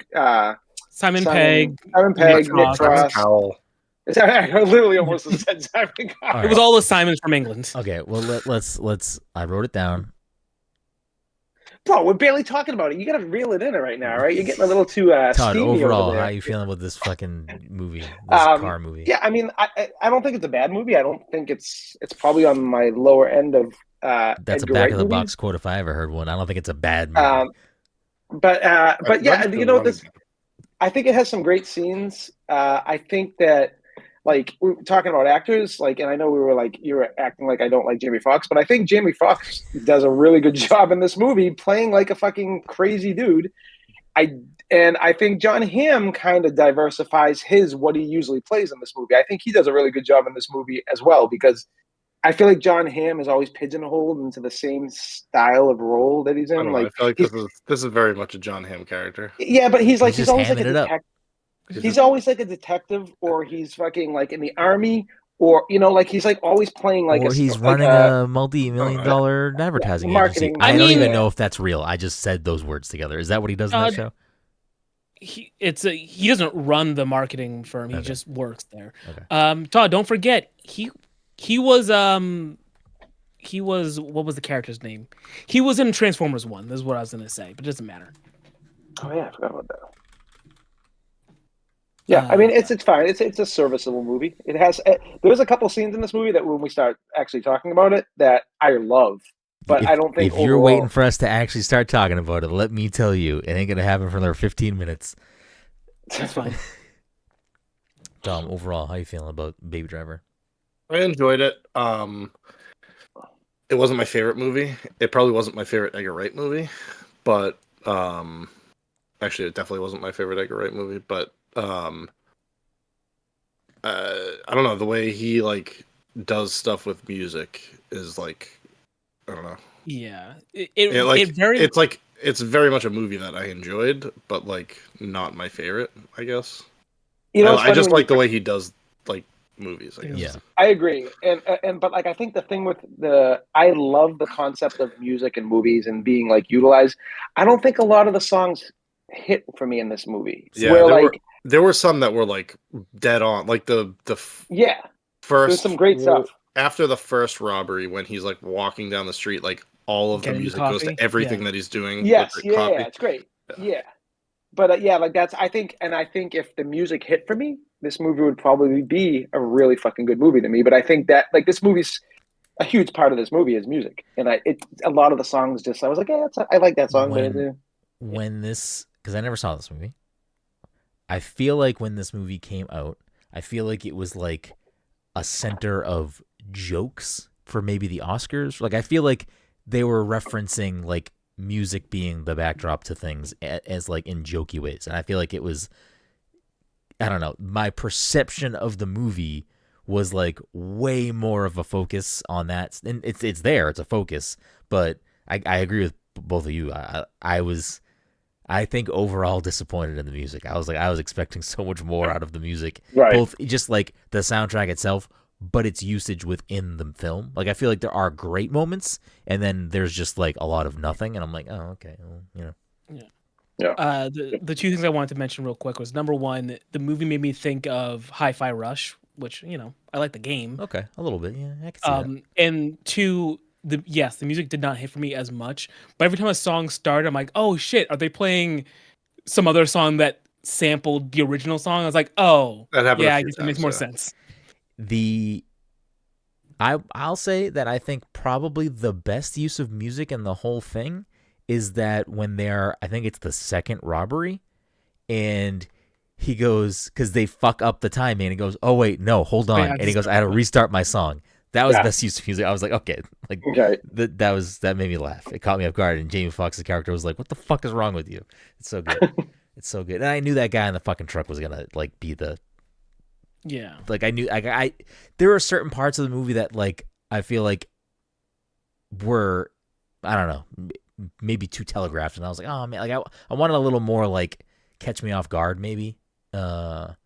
E: Simon
D: Pegg,
E: Pegg, Nick
D: Frost.
C: Simon
E: Frost.
C: Cowell.
E: I literally almost said Simon Cowell.
B: All
D: It was all the Simons from England.
B: Okay, well let's. I wrote it down.
E: Bro, we're barely talking about it. You gotta reel it in right now, right? You're getting a little too
B: Todd,
E: steamy
B: overall,
E: over there.
B: how you feeling with this fucking movie? This car movie?
E: Yeah, I mean, I don't think it's a bad movie. I don't think it's probably on my lower end of
B: That's
E: Edgar
B: a back
E: Wright
B: of the
E: movies.
B: box quote if I ever heard one. I don't think it's a bad movie.
E: But yeah,
C: That's
E: you know,
C: the
E: this. I think it has some great scenes. I think that, like, we were talking about actors, like, and I know we were like, you were acting like I don't like Jamie Foxx, but I think Jamie Foxx does a really good job in this movie, playing like a fucking crazy dude. I think John Hamm kind of diversifies what he usually plays in this movie. I think he does a really good job in this movie as well, because I feel like John Hamm is always pigeonholed into the same style of role that he's
C: I
E: in.
C: don't know. I
E: Like,
C: feel like this is very much a John Hamm character.
E: yeah, but he's
B: just
E: always like a
B: hamming it up.
E: detective. He's always like a detective, or he's fucking like in the army, or like he's like always playing like
B: Or he's running a multi-million-dollar advertising agency.
E: marketing.
B: I don't even
D: mean-
B: know if that's real. I just said those words together. Is that what he does in that show?
D: He doesn't run the marketing firm. He
B: Okay.
D: just works there.
B: Okay.
D: Todd, don't forget he was what was the character's name? He was in Transformers 1. This is what I was gonna say, but it doesn't matter.
E: Oh yeah, I forgot about that. Yeah, I mean it's fine. It's a serviceable movie. It has there's a couple scenes in this movie that when we start actually talking about it that I love, but I don't think
B: if you're
E: overall,
B: waiting for us to actually start talking about it, let me tell you, it ain't gonna happen for another 15 minutes.
D: That's fine.
B: Dom, overall, how you feeling about Baby Driver?
C: I enjoyed it. It wasn't my favorite movie. It probably wasn't my favorite Edgar Wright movie, but actually, it definitely wasn't my favorite Edgar Wright movie. But I don't know, the way he like does stuff with music is like, I don't know.
D: Yeah,
C: It's very much a movie that I enjoyed, but like not my favorite, I guess. I just like the way he does like movies, I guess.
B: Yeah.
E: I agree, but like I think the thing with I love the concept of music and movies and being like utilized. I don't think a lot of the songs hit for me in this movie.
C: Yeah, there were some that were like dead on, like the
E: yeah,
C: first.
E: there's some great stuff
C: after the first robbery when he's like walking down the street, like all of the music goes to everything that he's doing.
E: Yes,
C: with the copy.
E: it's great. Yeah. But yeah, like I think if the music hit for me, this movie would probably be a really fucking good movie to me. But I think that like this movie's a huge part of this movie is music, and a lot of the songs I was like, yeah, I like that song.
B: Because I never saw this movie. I feel like when this movie came out, I feel like it was like a center of jokes for maybe the Oscars. Like I feel like they were referencing like music being the backdrop to things as like in jokey ways, and I feel like it was, I don't know, my perception of the movie was like way more of a focus on that, and it's there, it's a focus, but I agree with both of you. I think overall disappointed in the music. I was expecting so much more out of the music,
E: right?
B: Both just like the soundtrack itself, but its usage within the film. Like I feel like there are great moments, and then there's just like a lot of nothing, and I'm like, oh, okay, well,
E: Yeah.
D: The two things I wanted to mention real quick was, number one, the movie made me think of Hi-Fi Rush, which I like the game.
B: Okay, a little bit, yeah, I can see that.
D: And two, the music did not hit for me as much, but every time a song started, I'm like, oh shit, are they playing some other song that sampled the original song? I was like, oh, yeah, I guess it makes more sense.
B: I'll say that I think probably the best use of music in the whole thing is that when I think it's the second robbery, and he goes, because they fuck up the timing, and he goes, oh wait, no, hold on, and he goes, I had to restart my song. That was the best use of music. I was like, okay, like that made me laugh. It caught me off guard, and Jamie Foxx's character was like, what the fuck is wrong with you? It's so good. It's so good. And I knew that guy in the fucking truck was gonna like be the.
D: Yeah.
B: Like I knew, there are certain parts of the movie that like I feel like were, I don't know, maybe too telegraphed, and I was like, oh man, like I wanted a little more like catch me off guard, maybe.
E: It's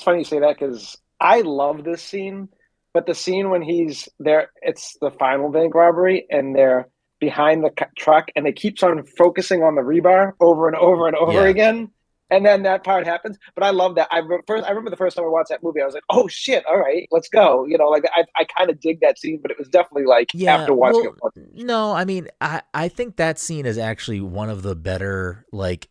E: funny you say that, because I love this scene But the scene when he's there, it's the final bank robbery, and they're behind the truck, and it keeps on focusing on the rebar over and over and over
B: Yeah.
E: again. And then that part happens. But I love that. I remember the first time I watched that movie, I was like, oh shit, all right, let's go. You know, like I kind of dig that scene, but it was definitely like after watching it.
B: No, I mean, I think that scene is actually one of the better like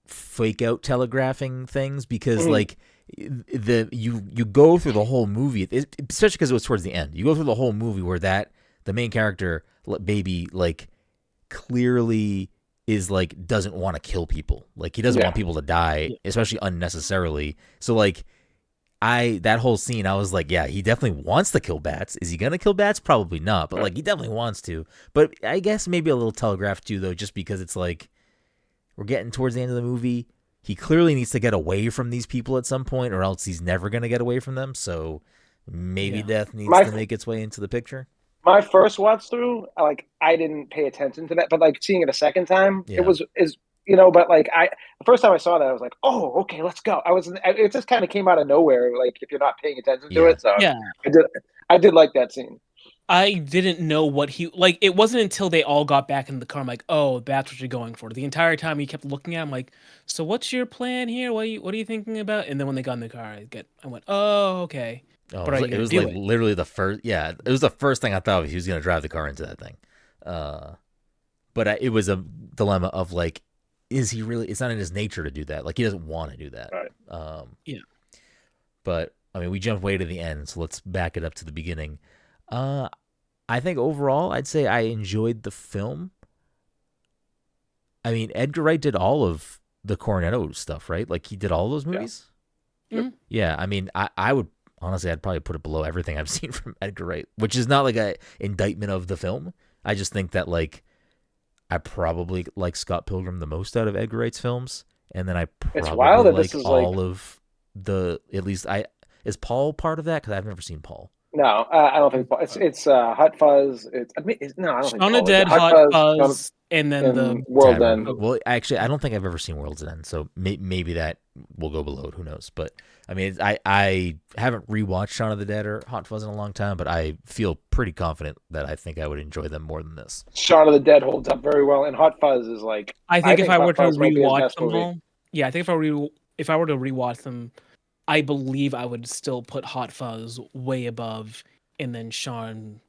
B: fake out telegraphing things because like you go through the whole movie, especially because it was towards the end. You go through the whole movie where the main character baby like clearly is like doesn't want to kill people. Like he doesn't want people to die, especially unnecessarily. So like that whole scene, I was like, yeah, he definitely wants to kill bats. Is he gonna kill bats? Probably not, but like he definitely wants to. But I guess maybe a little telegraphed too, though, just because it's like we're getting towards the end of the movie. He clearly needs to get away from these people at some point, or else he's never gonna get away from them. So maybe death needs to make its way into the picture.
E: My first watch through, like I didn't pay attention to that, but like seeing it a second time, it was but like the first time I saw that, I was like, oh, okay, let's go. It just kind of came out of nowhere, like if you're not paying attention to it. So I did like that scene.
D: I didn't know what he like. It wasn't until they all got back in the car, I'm like, oh, that's what you're going for. The entire time he kept looking at him like, so what's your plan here? What are you thinking about? And then when they got in the car, I went, oh, okay.
B: Oh, but it was like literally the first. Yeah, it was the first thing I thought of. He was going to drive the car into that thing. But it was a dilemma of like, is he really? It's not in his nature to do that. Like he doesn't want to do that.
E: Right.
D: Yeah.
B: But I mean, we jumped way to the end, so let's back it up to the beginning. I think overall, I'd say I enjoyed the film. I mean, Edgar Wright did all of the Cornetto stuff, right? Like he did all those movies.
E: Yeah.
D: Mm-hmm.
B: Yeah. I mean, I would. Honestly, I'd probably put it below everything I've seen from Edgar Wright, which is not like a indictment of the film. I just think that like I probably like Scott Pilgrim the most out of Edgar Wright's films, and then I probably like all of the at least is Paul part of that because I've never seen Paul.
E: No, I don't think Paul. It's Hot Fuzz. I don't think
D: Shaun of the Dead, Hot Fuzz, and then the
E: World's End.
B: Well, actually, I don't think I've ever seen World's End, so maybe that will go below it. Who knows? But I mean, I haven't rewatched Shaun of the Dead or Hot Fuzz in a long time, but I feel pretty confident that I think I would enjoy them more than this.
E: Shaun of the Dead holds up very well, and Hot Fuzz is like.
D: I think if I were to rewatch them all, I think if I were to rewatch them, I believe I would still put Hot Fuzz way above, and then Shaun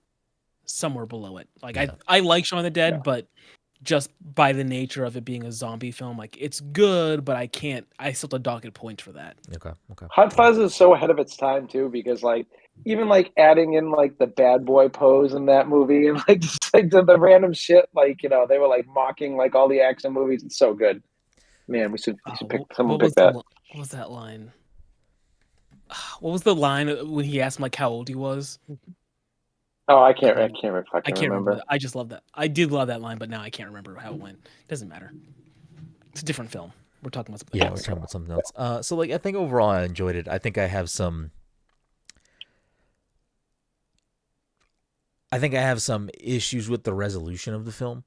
D: somewhere below it. Like I like Shaun of the Dead, but just by the nature of it being a zombie film, like it's good, but I still have to dock it point for that.
B: Okay.
E: Hot Fuzz is so ahead of its time too, because like even like adding in like the bad boy pose in that movie and like just like the random shit, like they were like mocking like all the action movies. It's so good. Man, we should pick someone pick that.
D: What was that line? What was the line when he asked him like how old he was?
E: Oh, I can't remember.
D: I just love that. I did love that line, but now I can't remember how it went. Doesn't matter. It's a different film. We're talking about something else.
B: We're talking about something else. So like I think overall I enjoyed it. I think I have some issues with the resolution of the film.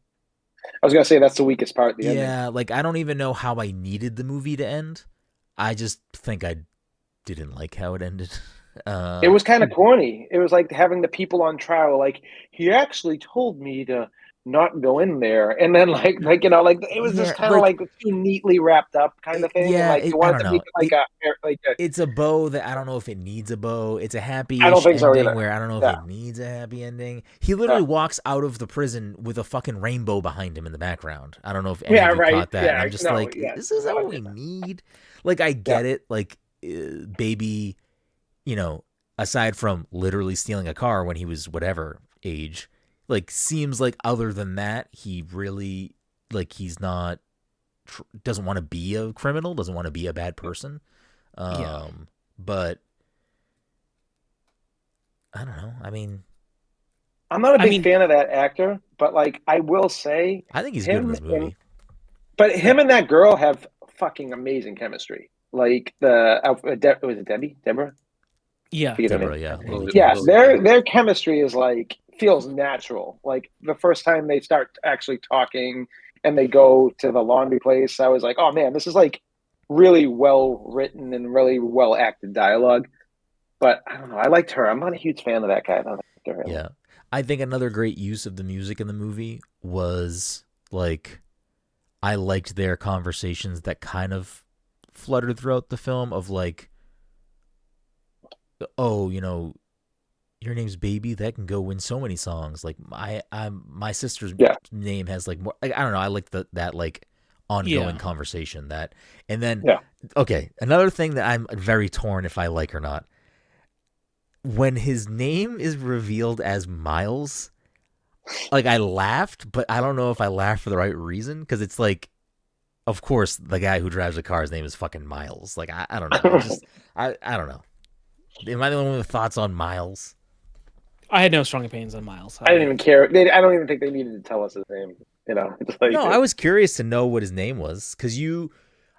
E: I was gonna say that's the weakest part. The ending.
B: Like I don't even know how I needed the movie to end. I just think I didn't like how it ended.
E: It was kind of corny. It was like having the people on trial. Like he actually told me to not go in there, and then like it was just kind of like too neatly wrapped up kind of thing.
B: Yeah,
E: and, like you wanted to make it
B: it's a bow that I don't know if it needs a bow. It's a happy
E: ending
B: where I don't know if it needs a happy ending. He literally walks out of the prison with a fucking rainbow behind him in the background. I don't know if any of you caught that.
E: Yeah,
B: I'm just this is what we need. Like I get it. Like baby, aside from literally stealing a car when he was whatever age, like seems like other than that, he really like he's not doesn't want to be a criminal, doesn't want to be a bad person. But I don't know. I mean,
E: I'm not a big fan of that actor, but like I will say,
B: I think he's good in this movie.
E: But him and that girl have fucking amazing chemistry. Like was it Deborah?
D: Yeah,
B: Deborah,
E: yeah. Their chemistry is like feels natural. Like the first time they start actually talking and they go to the laundry place, I was like, oh man, this is like really well written and really well acted dialogue. But I don't know. I liked her. I'm not a huge fan of that guy. I don't like her.
B: Yeah. I think another great use of the music in the movie was like I liked their conversations that kind of fluttered throughout the film of like, oh, your name's Baby, that can go in so many songs. Like my sister's name has like more. Like, I don't know. I like that like ongoing conversation that, and then okay, another thing that I'm very torn if I like or not. When his name is revealed as Miles, like I laughed, but I don't know if I laughed for the right reason because it's like, of course, the guy who drives the car's name is fucking Miles. Like I don't know. I don't know. Am I the only one with thoughts on Miles?
D: I had no strong opinions on Miles.
E: I didn't even care. I don't even think they needed to tell us his name. It's like,
B: no, I was curious to know what his name was because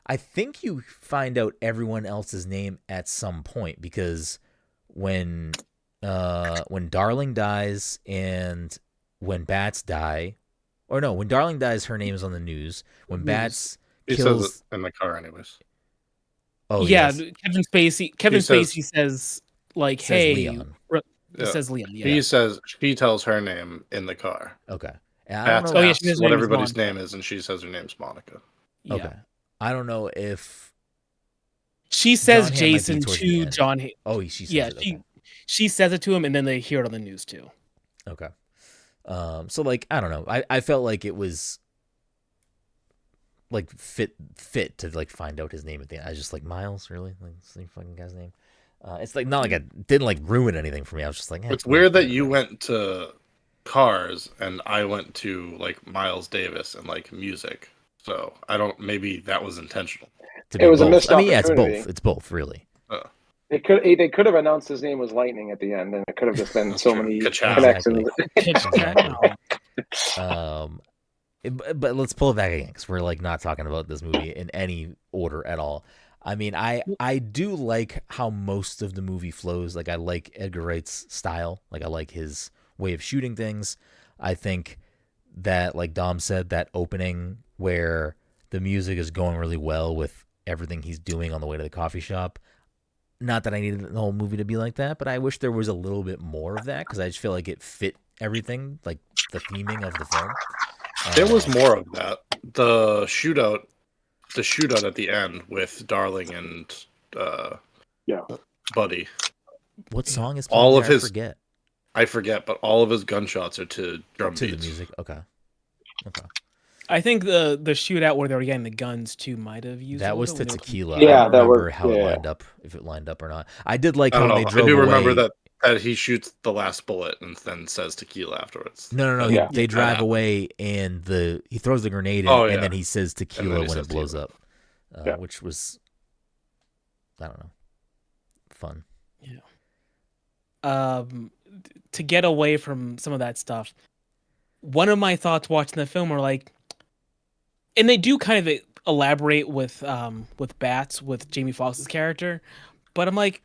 B: I think you find out everyone else's name at some point because when Darling dies and when Bats die, or no, when Darling dies, her name is on the news. When Bats kills
C: says it in the car, anyways.
B: Oh
D: yeah,
B: yes.
D: Kevin Spacey says like, "Hey,"
B: Leon.
D: It says Leon. Yeah.
C: He says she tells her name in the car.
B: Okay.
C: Bats asks what everybody's name is, and she says her name's Monica.
D: Yeah.
B: Okay. I don't know if
D: she says Jason to John.
B: Oh, she says it.
D: She says it to him, and then they hear it on the news too.
B: Okay. So like I don't know. I felt like it was like fit to like find out his name at the end. I was just like, Miles, really? Like same fucking guy's name. It's like not like it didn't like ruin anything for me. I was just like,
C: it's weird that you went to cars and I went to like Miles Davis and like music. So I don't. Maybe that was intentional.
E: It was both. A missed opportunity.
B: Yeah, it's both. It's both, really.
E: They could have announced his name was Lightning at the end, and it could have just been so many connections.
B: But let's pull it back again because we're like not talking about this movie in any order at all. I mean, I do like how most of the movie flows. Like I like Edgar Wright's style. Like I like his way of shooting things. I think that, like Dom said, that opening where the music is going really well with everything he's doing on the way to the coffee shop. Not that I needed the whole movie to be like that, but I wish there was a little bit more of that because I just feel like it fit everything, like the theming of the film.
C: There was more of that. The shootout at the end with Darling and Buddy.
B: What song is playing?
C: All of his?
B: I
C: forget, but all of his gunshots are to drum beats.
B: The music. Okay.
D: I think the shootout where they were getting the guns too might have used
B: that was to Tequila.
E: Yeah,
B: I don't remember how it lined up, if it lined up or not. I did like how they drove away.
C: I do remember that he shoots the last bullet and then says Tequila afterwards.
B: No. They drive away and he throws the grenade in, and then he says Tequila when it blows up, which was, I don't know, fun.
D: Yeah. To get away from some of that stuff, one of my thoughts watching the film were like, and they do kind of elaborate with Bats with Jamie Foxx's character, but I'm like,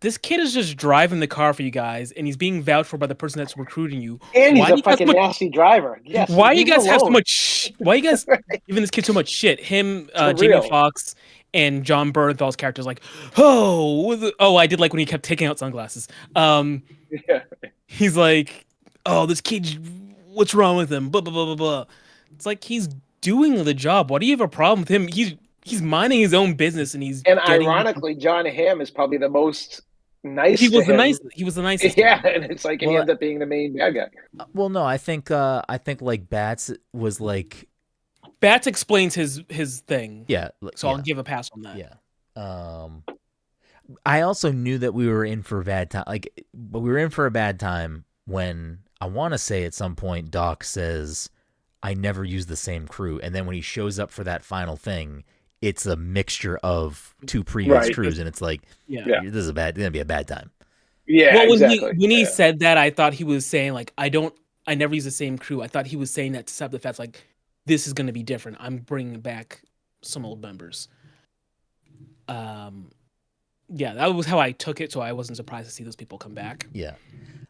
D: this kid is just driving the car for you guys, and he's being vouched for by the person that's recruiting you.
E: And he's a fucking nasty driver. Yes.
D: Why you guys have so much? Why you guys giving this kid so much shit? Him, Jamie Foxx, and John Bernthal's characters like, I did like when he kept taking out sunglasses. He's like, oh, this kid, what's wrong with him? Blah blah blah blah blah. It's like he's doing the job. Why do you have a problem with him? He's minding his own business, and
E: ironically, John Hamm is probably the most nice.
D: He was the nicest.
E: Yeah, and it's like he ends up being the main bad guy.
B: Well, no, I think like Bats was like.
D: Bats explains his thing.
B: Yeah.
D: So I'll give a pass on that.
B: Yeah. I also knew that we were in for a bad time. But we were in for a bad time when I want to say at some point Doc says, "I never use the same crew," and then when he shows up for that final thing, it's a mixture of two previous crews, and it's like, this is gonna be a bad time.
E: Yeah.
D: Well,
E: exactly.
D: when he said that, I thought he was saying like, I never use the same crew. I thought he was saying that to set the facts like, this is going to be different. I'm bringing back some old members. That was how I took it, so I wasn't surprised to see those people come back.
B: Yeah.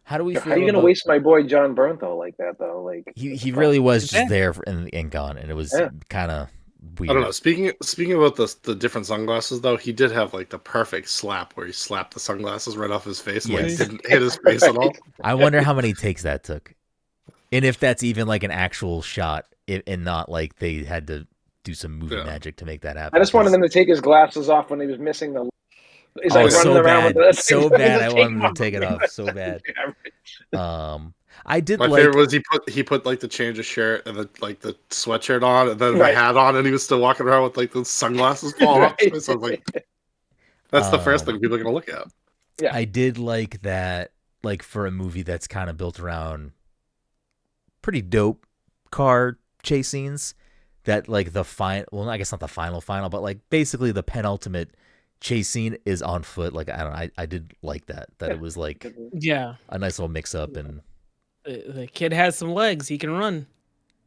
B: How do we feel?
E: How are you going to waste my boy John Bernthal like that, though? Like
B: he really was just there and gone, and it was kind of weird.
C: I don't know. Speaking about the different sunglasses though, he did have like the perfect slap where he slapped the sunglasses right off his face and like
B: Yes.
C: didn't hit his face at all.
B: I wonder how many takes that took, and if that's even like an actual shot, and not like they had to do some movie magic to make that happen.
E: I just wanted him to take his glasses off when he was missing the. He's like running
B: so
E: around
B: bad,
E: with the
B: so bad. I wanted him to take it off so bad. I did.
C: My
B: like,
C: favorite was he put like the change of shirt and the sweatshirt on and then the
E: Right.
C: hat on and he was still walking around with like the sunglasses falling off his face. I was like, that's the first thing people are gonna look at.
E: Yeah.
B: I did like that, like for a movie that's kind of built around pretty dope car chase scenes, that like the well, I guess not the final, but like basically the penultimate chase scene is on foot. Like, I don't know, I did like that it was like
D: Yeah.
B: a nice little mix up, and
D: The kid has some legs. He can run.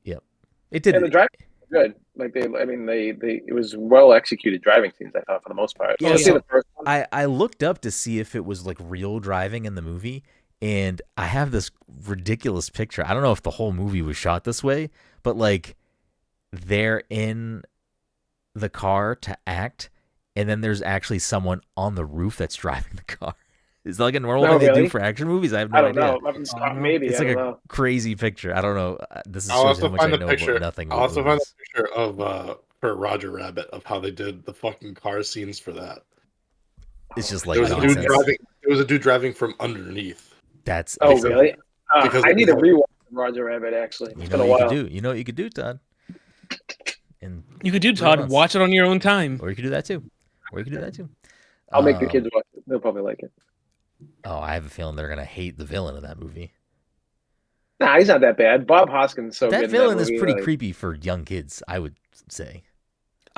B: yep, it did.
E: And the driving was good. Like it was well executed driving scenes, I thought, for the most part.
B: Yeah,
E: Especially
B: so
E: the first one.
B: I looked up to see if it was like real driving in the movie, and I have this ridiculous picture. I don't know if the whole movie was shot this way, but like they're in the car to act, and then there's actually someone on the roof that's driving the car. Is that like a normal thing they do for action movies? I have no idea.
E: I don't know. Maybe
B: It's
E: I
B: like
E: don't
B: a
E: know.
B: crazy picture. I don't know. This is
C: I'll
B: shows how
C: also
B: much I
C: find the
B: know
C: picture.
B: about nothing.
C: I'll
B: about
C: also find
B: movies.
C: the picture of for Roger Rabbit of how they did the fucking car scenes for that.
B: It's just like
C: There was a
B: nonsense.
C: dude driving. There was a dude driving from underneath.
B: That's
E: Oh really?
C: Because
E: I need to rewatch Roger Rabbit. Actually,
B: You
E: it's
B: know
E: been a
B: what you
E: while.
B: could do. You know what you could do, Todd. And
D: You could do, Todd.
B: months.
D: Watch it on your own time.
B: Or you could do that too.
E: I'll make the kids watch it. They'll probably like it.
B: Oh, I have a feeling they're gonna hate the villain of that movie.
E: Nah, he's not that bad. Bob Hoskins is so good.
B: That
E: in
B: villain is
E: movie,
B: pretty
E: like-
B: creepy for young kids, I would say.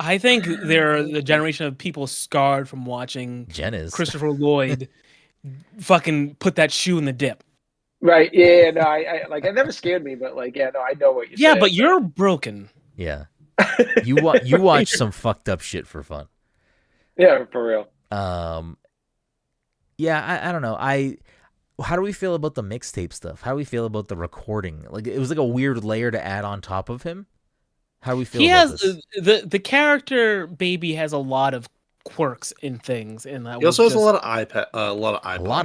D: I think they're the generation of people scarred from watching
B: Jen is.
D: Christopher Lloyd fucking put that shoe in the dip.
E: Right? Yeah. No, I like. It never scared me, but like, yeah, no, I know what you're
D: Yeah,
E: saying.
D: but you're broken.
B: Yeah. You watch some fucked up shit for fun.
E: Yeah, for real.
B: Yeah, I don't know. How do we feel about the mixtape stuff? How do we feel about the recording? Like, it was like a weird layer to add on top of him. How do we feel
D: He
B: about
D: has
B: this?
D: the character baby has a lot of quirks and things, and that
C: He also has
D: just
C: a lot of iPods.
B: A lot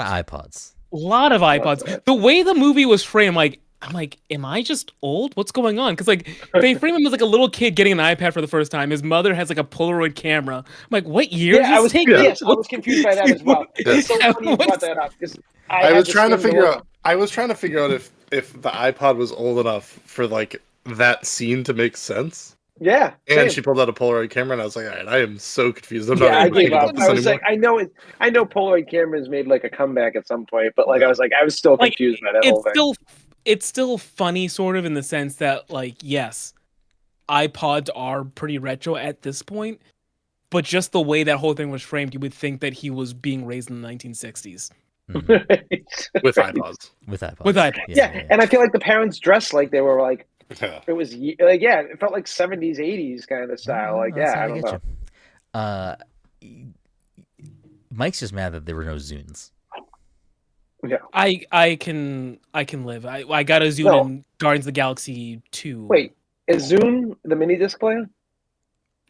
B: of iPods.
D: a lot of iPods. The way the movie was framed, I'm like, am I just old? What's going on? Because like they frame him as like a little kid getting an iPad for the first time. His mother has like a Polaroid camera. I'm like, what year?
E: Yeah, I was confused by that as well. It's so funny you brought that up because
C: I was trying to figure out. I was trying to figure out if the iPod was old enough for like that scene to make sense.
E: Yeah,
C: And
E: same.
C: she pulled out a Polaroid camera, and I was like, all right, I am so confused. I'm
E: Yeah,
C: not
E: I
C: even
E: gave
C: thinking
E: up.
C: about this
E: I was
C: anymore.
E: like, I know Polaroid cameras made like a comeback at some point, but like I was still
D: Like,
E: confused by that whole thing.
D: It's still funny, sort of, in the sense that like, yes, iPods are pretty retro at this point, but just the way that whole thing was framed, you would think that he was being raised in the 1960s.
B: Mhm.
C: With iPods.
B: With iPods.
D: With iPods.
E: Yeah, and I feel like the parents dressed like they were like
C: Yeah.
E: it was like it felt like 70s, 80s kind of style. Like
B: That's
E: yeah,
B: how
E: I don't know.
B: get you. Mike's just mad that there were no Zunes.
E: Yeah.
D: I can live. I got a Zune
E: No.
D: in Guardians of the Galaxy 2.
E: Wait, is Zune the mini disc player?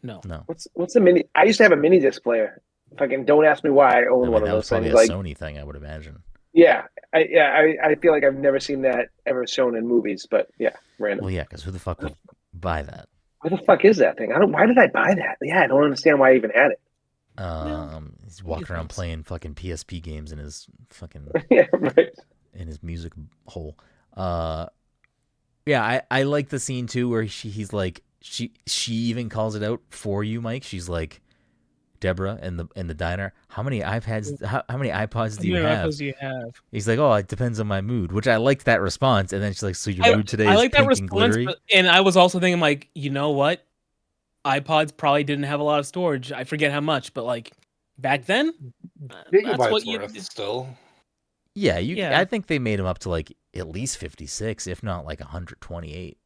D: No.
B: No.
E: What's the mini? I used to have a mini disc player. Fucking don't ask me why I owned one of
B: that was
E: those
B: probably
E: things.
B: a
E: Like
B: Sony thing, I would imagine.
E: yeah, I feel like I've never seen that ever shown in movies. But yeah, random.
B: Well, yeah, because who the fuck would buy that?
E: What the fuck is that thing? Why did I buy that? Yeah, I don't understand why I even had it.
B: He's walking around playing fucking PSP games in his fucking
E: Yeah, right.
B: in his music hole. Yeah, I like the scene too where he's like she even calls it out for you, Mike. She's like, Deborah in the diner, how many iPods? How many iPods do you have?
D: iPods do you have?
B: He's like, oh, it depends on my mood, which I liked that response. And then she's like, so your mood today
D: I
B: is
D: like that
B: pink and
D: response,
B: glittery.
D: and I was also thinking like, you know what? iPods probably didn't have a lot of storage. I forget how much, but like back then, that's what you.
C: Still.
B: Yeah,
D: Yeah.
B: I think they made him up to like at least 56, if not like 128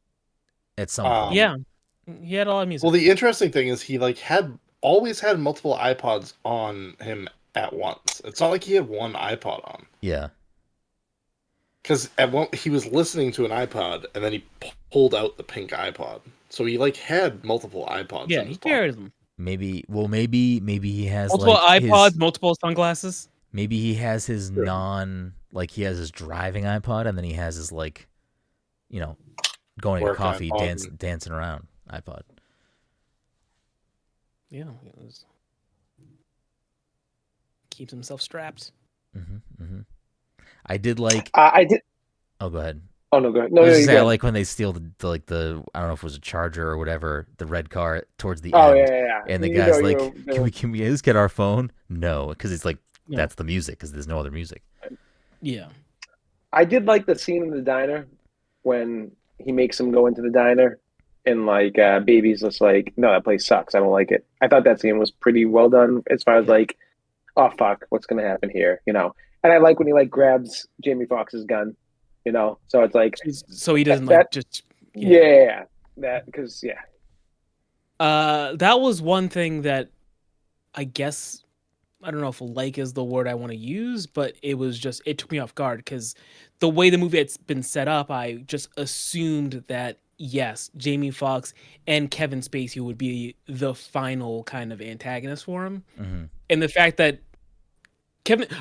B: at some point.
D: Yeah, he had a lot of music.
C: Well, the interesting thing is he like always had multiple iPods on him at once. It's not like he had one iPod on.
B: Yeah.
C: Because he was listening to an iPod, and then he pulled out the pink iPod. So he like had multiple iPods.
D: Yeah,
C: in his
D: he carries
C: pocket.
D: them.
B: Maybe he has
D: Multiple
B: like
D: iPods,
B: his,
D: multiple sunglasses.
B: maybe he has his
C: Sure.
B: he has his driving iPod, and then he has his like, going to
C: Work
B: coffee,
C: iPod.
B: dancing around iPod.
D: Yeah, keeps himself strapped.
B: I did like.
E: I did.
B: Oh, go ahead.
E: Oh no, go ahead.
B: I
E: No,
B: was
E: no,
B: just
E: you
B: saying, I
E: go.
B: like when they steal the I don't know if it was a Charger or whatever, the red car towards the
E: Oh
B: end,
E: yeah.
B: and the
E: You
B: guy's
E: know,
B: like, "Can we at least get our phone?" No, because it's like
D: No.
B: that's the music, because there's no other music.
D: Yeah.
E: I did like the scene in the diner when he makes him go into the diner, and like Baby's just like, no, that place sucks. I don't like it. I thought that scene was pretty well done as far as like, oh fuck, what's gonna happen here, you know? And I like when he like grabs Jamie Foxx's gun, you know. So it's like
D: So he doesn't
E: that.
D: just.
E: Yeah, that because
D: That was one thing that I guess I don't know if like is the word I want to use, but it took me off guard because the way the movie had been set up, I just assumed that yes, Jamie Foxx and Kevin Spacey would be the final kind of antagonist for him, and the fact that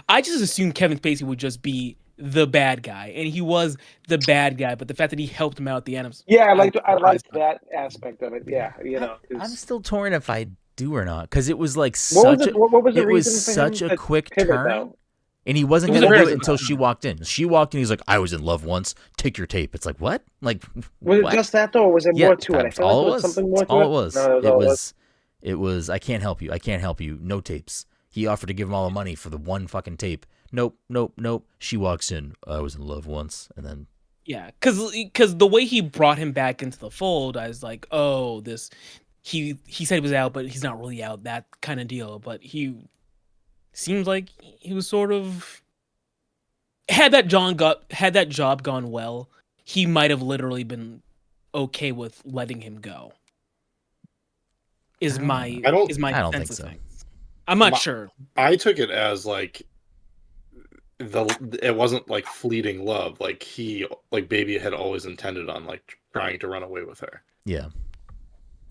D: I just assumed Kevin Spacey would just be the bad guy, and he was the bad guy, but the fact that he helped him out at the end,
E: I
D: was
E: liked
D: surprised by.
E: that aspect of it. Yeah, you know.
B: I'm still torn if I do or not, because it was like
E: What was
B: such
E: it? What was the
B: it was
E: reason for
B: such
E: him
B: a
E: to
B: quick
E: pivot
B: turn,
E: though?
B: and he wasn't
D: It was
B: going
D: a
B: to do
D: very
B: it until
D: quick
B: she
D: turn.
B: walked in. She walked in, he's like, "I was in love once. Take your tape." It's like, what? Like,
E: Was
B: what?
E: it just that though, or was there more to it? I
B: That's
E: feel like
B: all
E: there
B: it
E: was
B: was.
E: something more
B: That's
E: to
B: all
E: it.
B: it was.
E: No, that was all it was.
B: It was. I can't help you. I can't help you. No tapes. He offered to give him all the money for the one fucking tape. Nope. She walks in. I was in love once, and then.
D: Yeah, because the way he brought him back into the fold, I was like, oh, this. He said he was out, but he's not really out. That kind of deal. But he seems like he was sort of had that job gone well, he might have literally been okay with letting him go. Is my
C: I don't
D: sense
B: think
D: of
B: so.
D: things. I'm not sure.
C: I took it as like it wasn't like fleeting love. Like Baby had always intended on like trying to run away with her.
B: Yeah.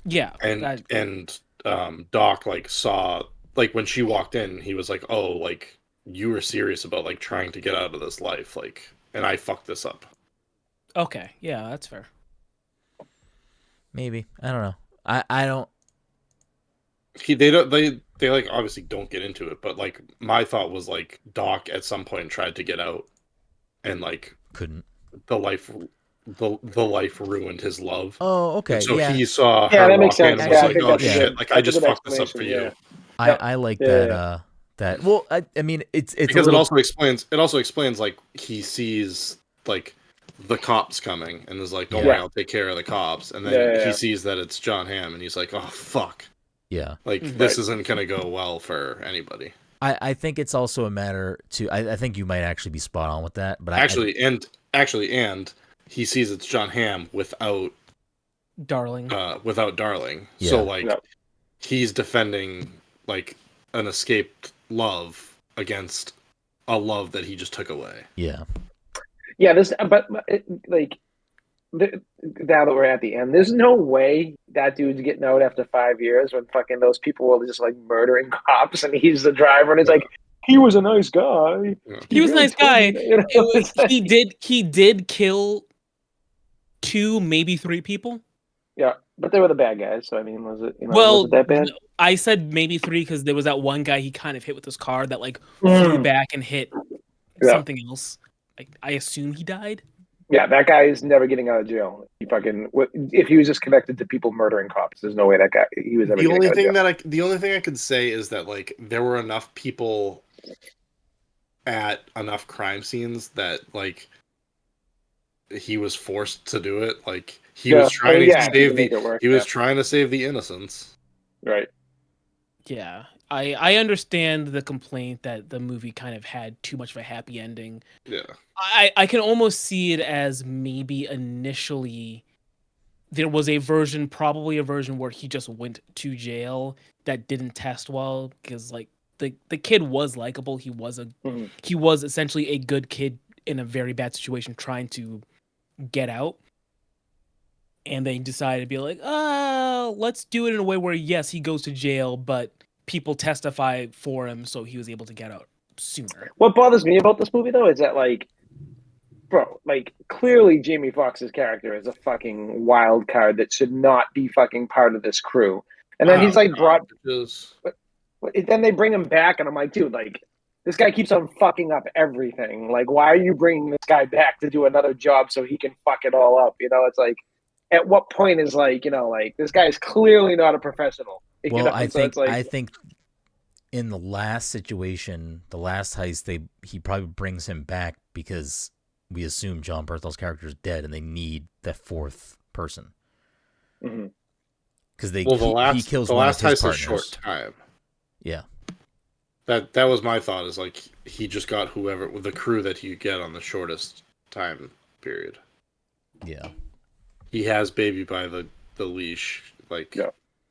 D: Yeah,
C: And Doc like saw like when she walked in, he was like, "Oh, like you were serious about like trying to get out of this life, like, and I fucked this up."
D: okay, yeah, that's fair.
B: Maybe. I don't know. I don't.
C: They like obviously don't get into it, but like my thought was like Doc at some point tried to get out, and like
B: Couldn't.
C: the life ruined his love.
B: Oh, okay.
C: And so
B: yeah.
C: he saw
E: Yeah,
C: her
E: that makes
C: walk in
E: sense.
C: and
E: Yeah,
C: was
E: I
C: like,
E: think
C: "Oh
E: that's a
C: shit!
E: good.
C: Like I
E: That's a
C: just
E: good
C: fucked this up for
E: explanation.
C: you."
E: Yeah.
B: I like
E: Yeah,
B: that.
E: yeah.
B: That. Well, I mean, it's
C: Because
B: a little,
C: it also explains like he sees like the cops coming and is like, "Don't
B: Yeah.
C: worry, I'll take care of the cops." And then
E: Yeah.
C: he sees that it's John Hamm, and he's like, "Oh fuck!
B: Yeah.
C: Like this isn't gonna go well for anybody."
B: I think it's also a matter to. I think you might actually be spot on with that. But
C: Actually, he sees it's John Hamm without
D: Darling.
C: Darling.
B: Yeah.
C: So like
E: Yep.
C: he's defending like an escaped love against a love that he just took away.
B: Yeah.
E: Yeah, now that we're at the end, there's no way that dude's getting out after 5 years when fucking those people were just like murdering cops and he's the driver and it's like he was a nice guy.
C: Yeah.
D: He was a nice guy.
E: You know, it's like-
D: He did kill 2, maybe 3 people.
E: yeah, but they were the bad guys. So I mean, was it
D: Well,
E: was it that bad?
D: I said maybe 3 because there was that one guy he kind of hit with his car that like flew back and hit something else. Like I assume he died.
E: Yeah, that guy is never getting out of jail. If he was just connected to people murdering cops, there's no way that guy he was ever.
C: The only
E: getting out of jail.
C: the only thing I could say is that like there were enough people at enough crime scenes that like he was forced to do it. Like he was trying to save trying to save the innocents.
E: Right.
D: Yeah, I understand the complaint that the movie kind of had too much of a happy ending.
C: Yeah.
D: I can almost see it as maybe initially there was probably a version where he just went to jail that didn't test well because like the kid was likable. He was essentially a good kid in a very bad situation trying to get out. And they decided to be like, let's do it in a way where, yes, he goes to jail, but people testify for him, so he was able to get out sooner.
E: What bothers me about this movie, though, is that, like, bro, like, clearly Jamie Foxx's character is a fucking wild card that should not be fucking part of this crew. And then he's, like, brought... Then they bring him back, and I'm like, dude, like, this guy keeps on fucking up everything. Like, why are you bringing this guy back to do another job so he can fuck it all up? You know, it's like, at what point is, like, you know, like, this guy is clearly not a professional.
B: Well,
E: know?
B: I
E: So
B: think
E: it's like,
B: I think in the last situation, the last heist, he probably brings him back because we assume John Berthel's character is dead, and they need that fourth person. Because he kills one of his partners.
C: The last heist is short time.
B: Yeah.
C: That was my thought. Is like he just got whoever with the crew that he could get on the shortest time period.
B: Yeah.
C: He has Baby by the leash. Like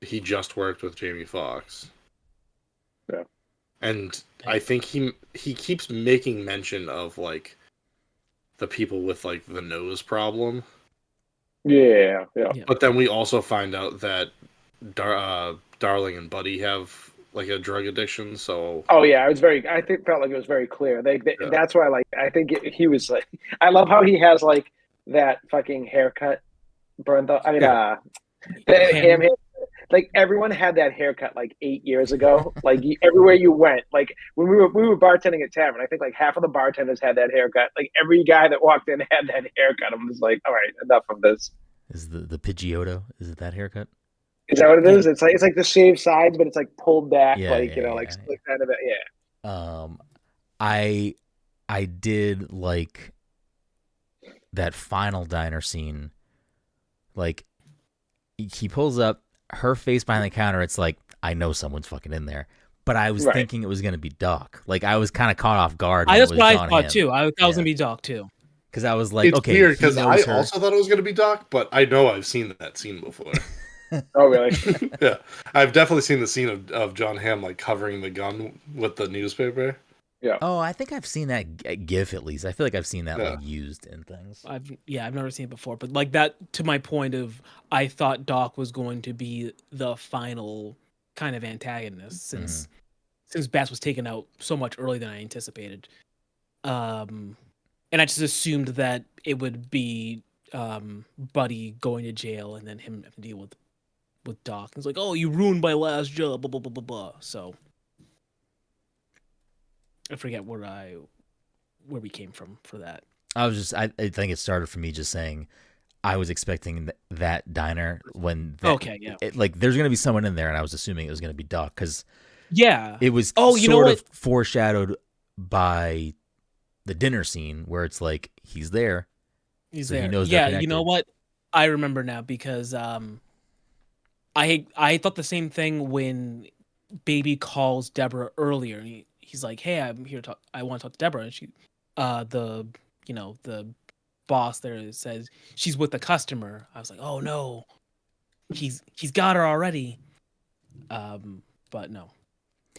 C: he just worked with Jamie Foxx.
E: Yeah.
C: And I think he keeps making mention of like the people with like the nose problem.
E: Yeah.
C: But then we also find out that Darling and Buddy have like a drug addiction. So
E: I felt like it was very clear. That's why, like, I think he was like, I love how he has like that fucking haircut. Ham. Like, everyone had that haircut like 8 years ago. Like, everywhere you went, like when we were bartending at Tavern, I think like half of the bartenders had that haircut. Like, every guy that walked in had that haircut. I'm just like, all right, enough of this.
B: Is the Pidgeotto? Is it that haircut?
E: Is that what it is? It's like the shaved sides, but it's like pulled back, like split kind of it. Yeah.
B: I did like that final diner scene. Like, he pulls up, her face behind the counter. It's like, I know someone's fucking in there, but I was thinking it was gonna be Doc. Like, I was kind of caught off guard.
D: That's what I thought too. I was gonna be Doc too.
B: Because I was like,
C: it's
B: okay,
C: weird because I also thought it was gonna be Doc, but I know I've seen that scene before.
E: Oh, really?
C: Yeah, I've definitely seen the scene of John Hamm like covering the gun with the newspaper.
E: Yeah.
B: Oh, I think I've seen that GIF at least. I feel like I've seen that like used in things.
D: I've never seen it before, but like that, to my point of, I thought Doc was going to be the final kind of antagonist since Bass was taken out so much earlier than I anticipated. And I just assumed that it would be Buddy going to jail and then him having to deal with Doc. It's like, oh, you ruined my last job, blah blah blah blah blah. So I forget where we came from for that.
B: I think it started for me just saying I was expecting that diner when like there's gonna be someone in there, and I was assuming it was gonna be Doc because it was sort of foreshadowed by the dinner scene where it's like he's there.
D: He's there. He knows you know what? I remember now because I thought the same thing when Baby calls Deborah earlier. He's like, "Hey, I'm here to talk. I want to talk to Deborah." And she, the boss there says she's with the customer. I was like, "Oh no, he's got her already." But no,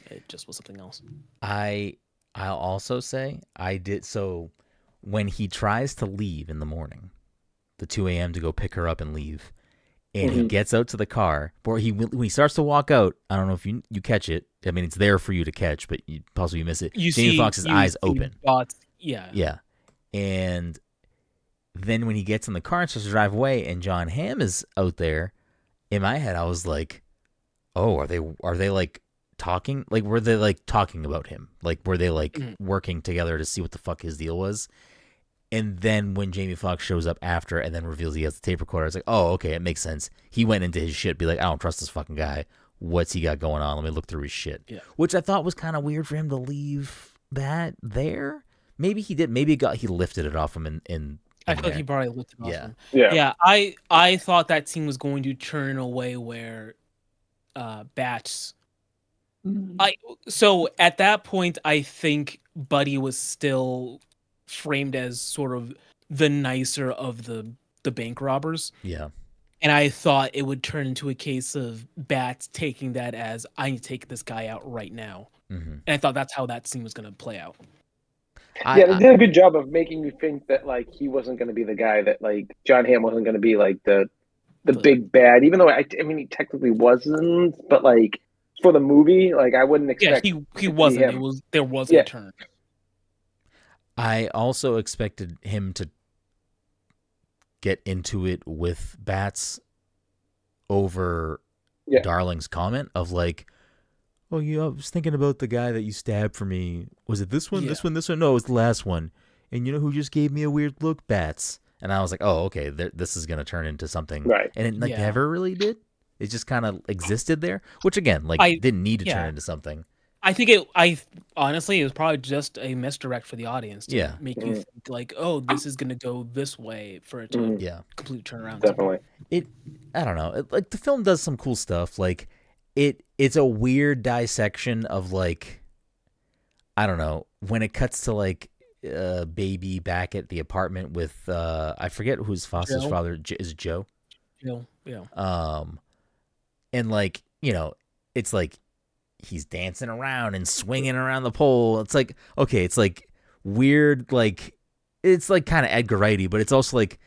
D: it just was something else.
B: I'll also say I did so when he tries to leave in the morning, the 2 a.m. to go pick her up and leave. And he gets out to the car. When he starts to walk out, I don't know if you catch it. I mean, it's there for you to catch, but you possibly miss it. Jamie Foxx's eyes open. Yeah. And then when he gets in the car and starts to drive away, and John Hamm is out there, in my head, I was like, "Oh, are they like talking? Like, were they like talking about him? Like, were they like working together to see what the fuck his deal was?" And then when Jamie Foxx shows up after and then reveals he has the tape recorder, it's like, oh, okay, it makes sense. He went into his shit, be like, I don't trust this fucking guy. What's he got going on? Let me look through his shit. Yeah. Which I thought was kind of weird for him to leave that there. Maybe he did. Maybe he lifted it off him in
D: I feel like he probably lifted it off him.
E: Yeah.
D: I thought that scene was going to turn in a way where Batch... So at that point, I think Buddy was still framed as sort of the nicer of the bank robbers.
B: Yeah.
D: And I thought it would turn into a case of Bats taking that as, I need to take this guy out right now. And I thought that's how that scene was going to play out.
E: They did a good job of making you think that like he wasn't going to be the guy, that like John Hamm wasn't going to be like the big bad, even though I mean he technically wasn't, but like for the movie, like I wouldn't expect.
D: He wasn't. There was a turn.
B: I also expected him to get into it with Bats over Darling's comment of like, oh, yeah, I was thinking about the guy that you stabbed for me. Was it this one, this one, this one? No, it was the last one. And you know who just gave me a weird look? Bats. And I was like, oh, okay, this is going to turn into something.
E: Right.
B: And it never really did. It just kind of existed there, which again, like didn't need to turn into something.
D: I think honestly, it was probably just a misdirect for the audience to make you think like, oh, this is going to go this way for it to complete turnaround.
E: Definitely.
B: I don't know. Like the film does some cool stuff. Like it's a weird dissection of like, I don't know, when it cuts to like baby back at the apartment with I forget who's Foster's father is. Joe. Yeah. And like, you know, it's like he's dancing around and swinging around the pole. It's like, okay, it's like weird, like it's like kind of Edgar Wrighty, but it's also like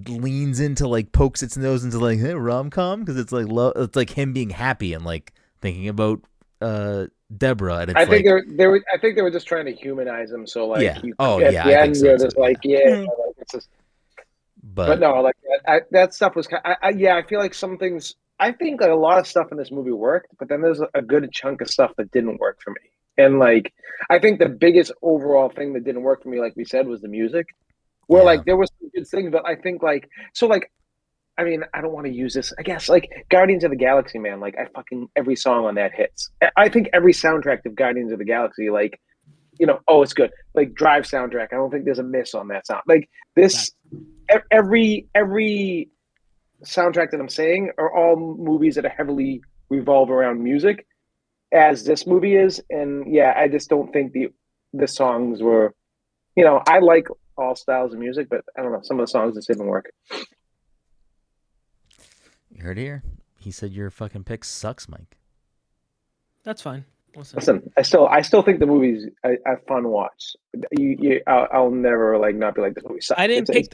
B: leans into like pokes its nose into like rom-com because it's like it's like him being happy and like thinking about Deborah. And it's
E: I think they were just trying to humanize him. So like,
B: at the
E: end, you're just like, like, it's just. But no, like that stuff was kind of, I feel like some things. I think like a lot of stuff in this movie worked, but then there's a good chunk of stuff that didn't work for me. And like, I think the biggest overall thing that didn't work for me, like we said, was the music. Where like there was some good things, but I think like I mean, I don't want to use this. I guess like Guardians of the Galaxy, man. Like every song on that hits. I think every soundtrack of Guardians of the Galaxy, like, you know, it's good. Like Drive soundtrack, I don't think there's a miss on that sound. Like this, every soundtrack that I'm saying are all movies that are heavily revolve around music, as this movie is. And I just don't think the songs were, you know, I like all styles of music, but I don't know, some of the songs just didn't work.
B: You heard it here. He said your fucking pick sucks, Mike.
D: That's fine.
E: Listen, I still think the movie's a fun watch. I'll never like not be like, this movie sucks.
D: I didn't pick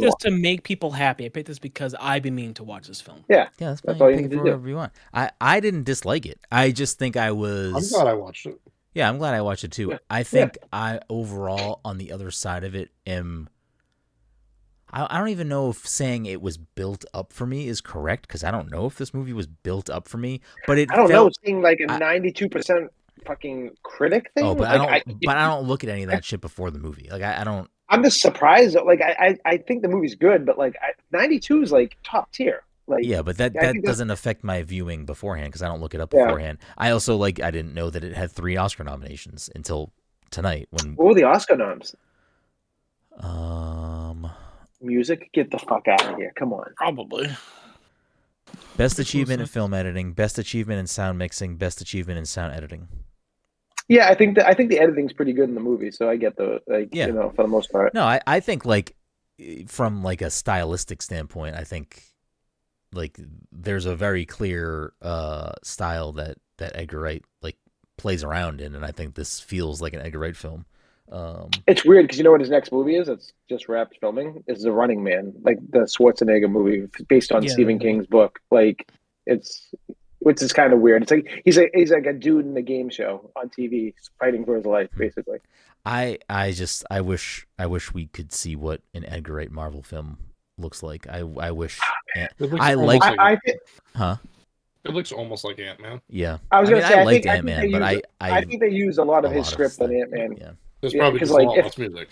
D: this to make people happy. I picked this because I've been meaning to watch this film.
B: Yeah, that's all you can do. Whatever you want. I didn't dislike it. I just think I was.
C: I'm glad I watched it.
B: Yeah, I'm glad I watched it too. Yeah. I think I overall on the other side of it am. I don't even know if saying it was built up for me is correct, because I don't know if this movie was built up for me. But I
E: don't know. Seeing like a 92% fucking critic thing.
B: Oh, but like, I don't look at any of that shit before the movie. Like I don't.
E: I'm just surprised. Like I think the movie's good, but like 92 is like top tier. Like
B: but that doesn't affect my viewing beforehand because I don't look it up beforehand. I also I didn't know that it had 3 Oscar nominations until tonight. What
E: were the Oscar noms? Music, get the fuck out of here! Come on.
D: Probably.
B: Best achievement in film editing, best achievement in sound mixing, best achievement in sound editing.
E: Yeah, I think the editing's pretty good in the movie, so I get the you know, for the most part.
B: No, I think from a stylistic standpoint, I think there's a very clear style that Edgar Wright plays around in, and I think this feels like an Edgar Wright film.
E: It's weird because you know what his next movie is? It's just wrapped filming. Is The Running Man, like the Schwarzenegger movie based on Stephen King's book. Like which is kind of weird. It's like he's like a dude in a game show on TV fighting for his life, basically.
B: I wish we could see what an Edgar Wright Marvel film looks like. I wish.
C: It looks almost like Ant-Man.
B: Yeah,
E: I was gonna say I liked
B: Ant-Man, but
E: I think they use a lot of his script in Ant-Man.
C: Yeah. There's probably just a lot less music.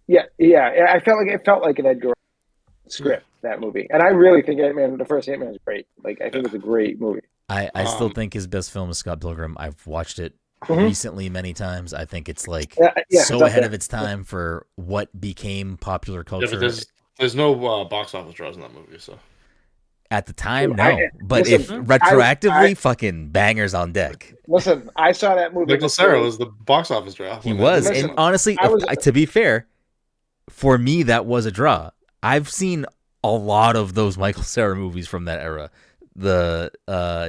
E: Yeah. I felt like an Edgar Wright script, that movie, and I really think Ant-Man, the first Ant-Man, is great. Like I think it's a great movie.
B: I still think his best film is Scott Pilgrim. I've watched it recently many times. I think it's so ahead of its time for what became popular culture.
C: Yeah, but there's no box office draws in that movie, so.
B: At the time, no. But if retroactively, fucking bangers on deck.
E: Listen, I saw that movie.
C: Michael Cera was the box office draw.
B: He was. And honestly, to be fair, for me, that was a draw. I've seen a lot of those Michael Cera movies from that era. The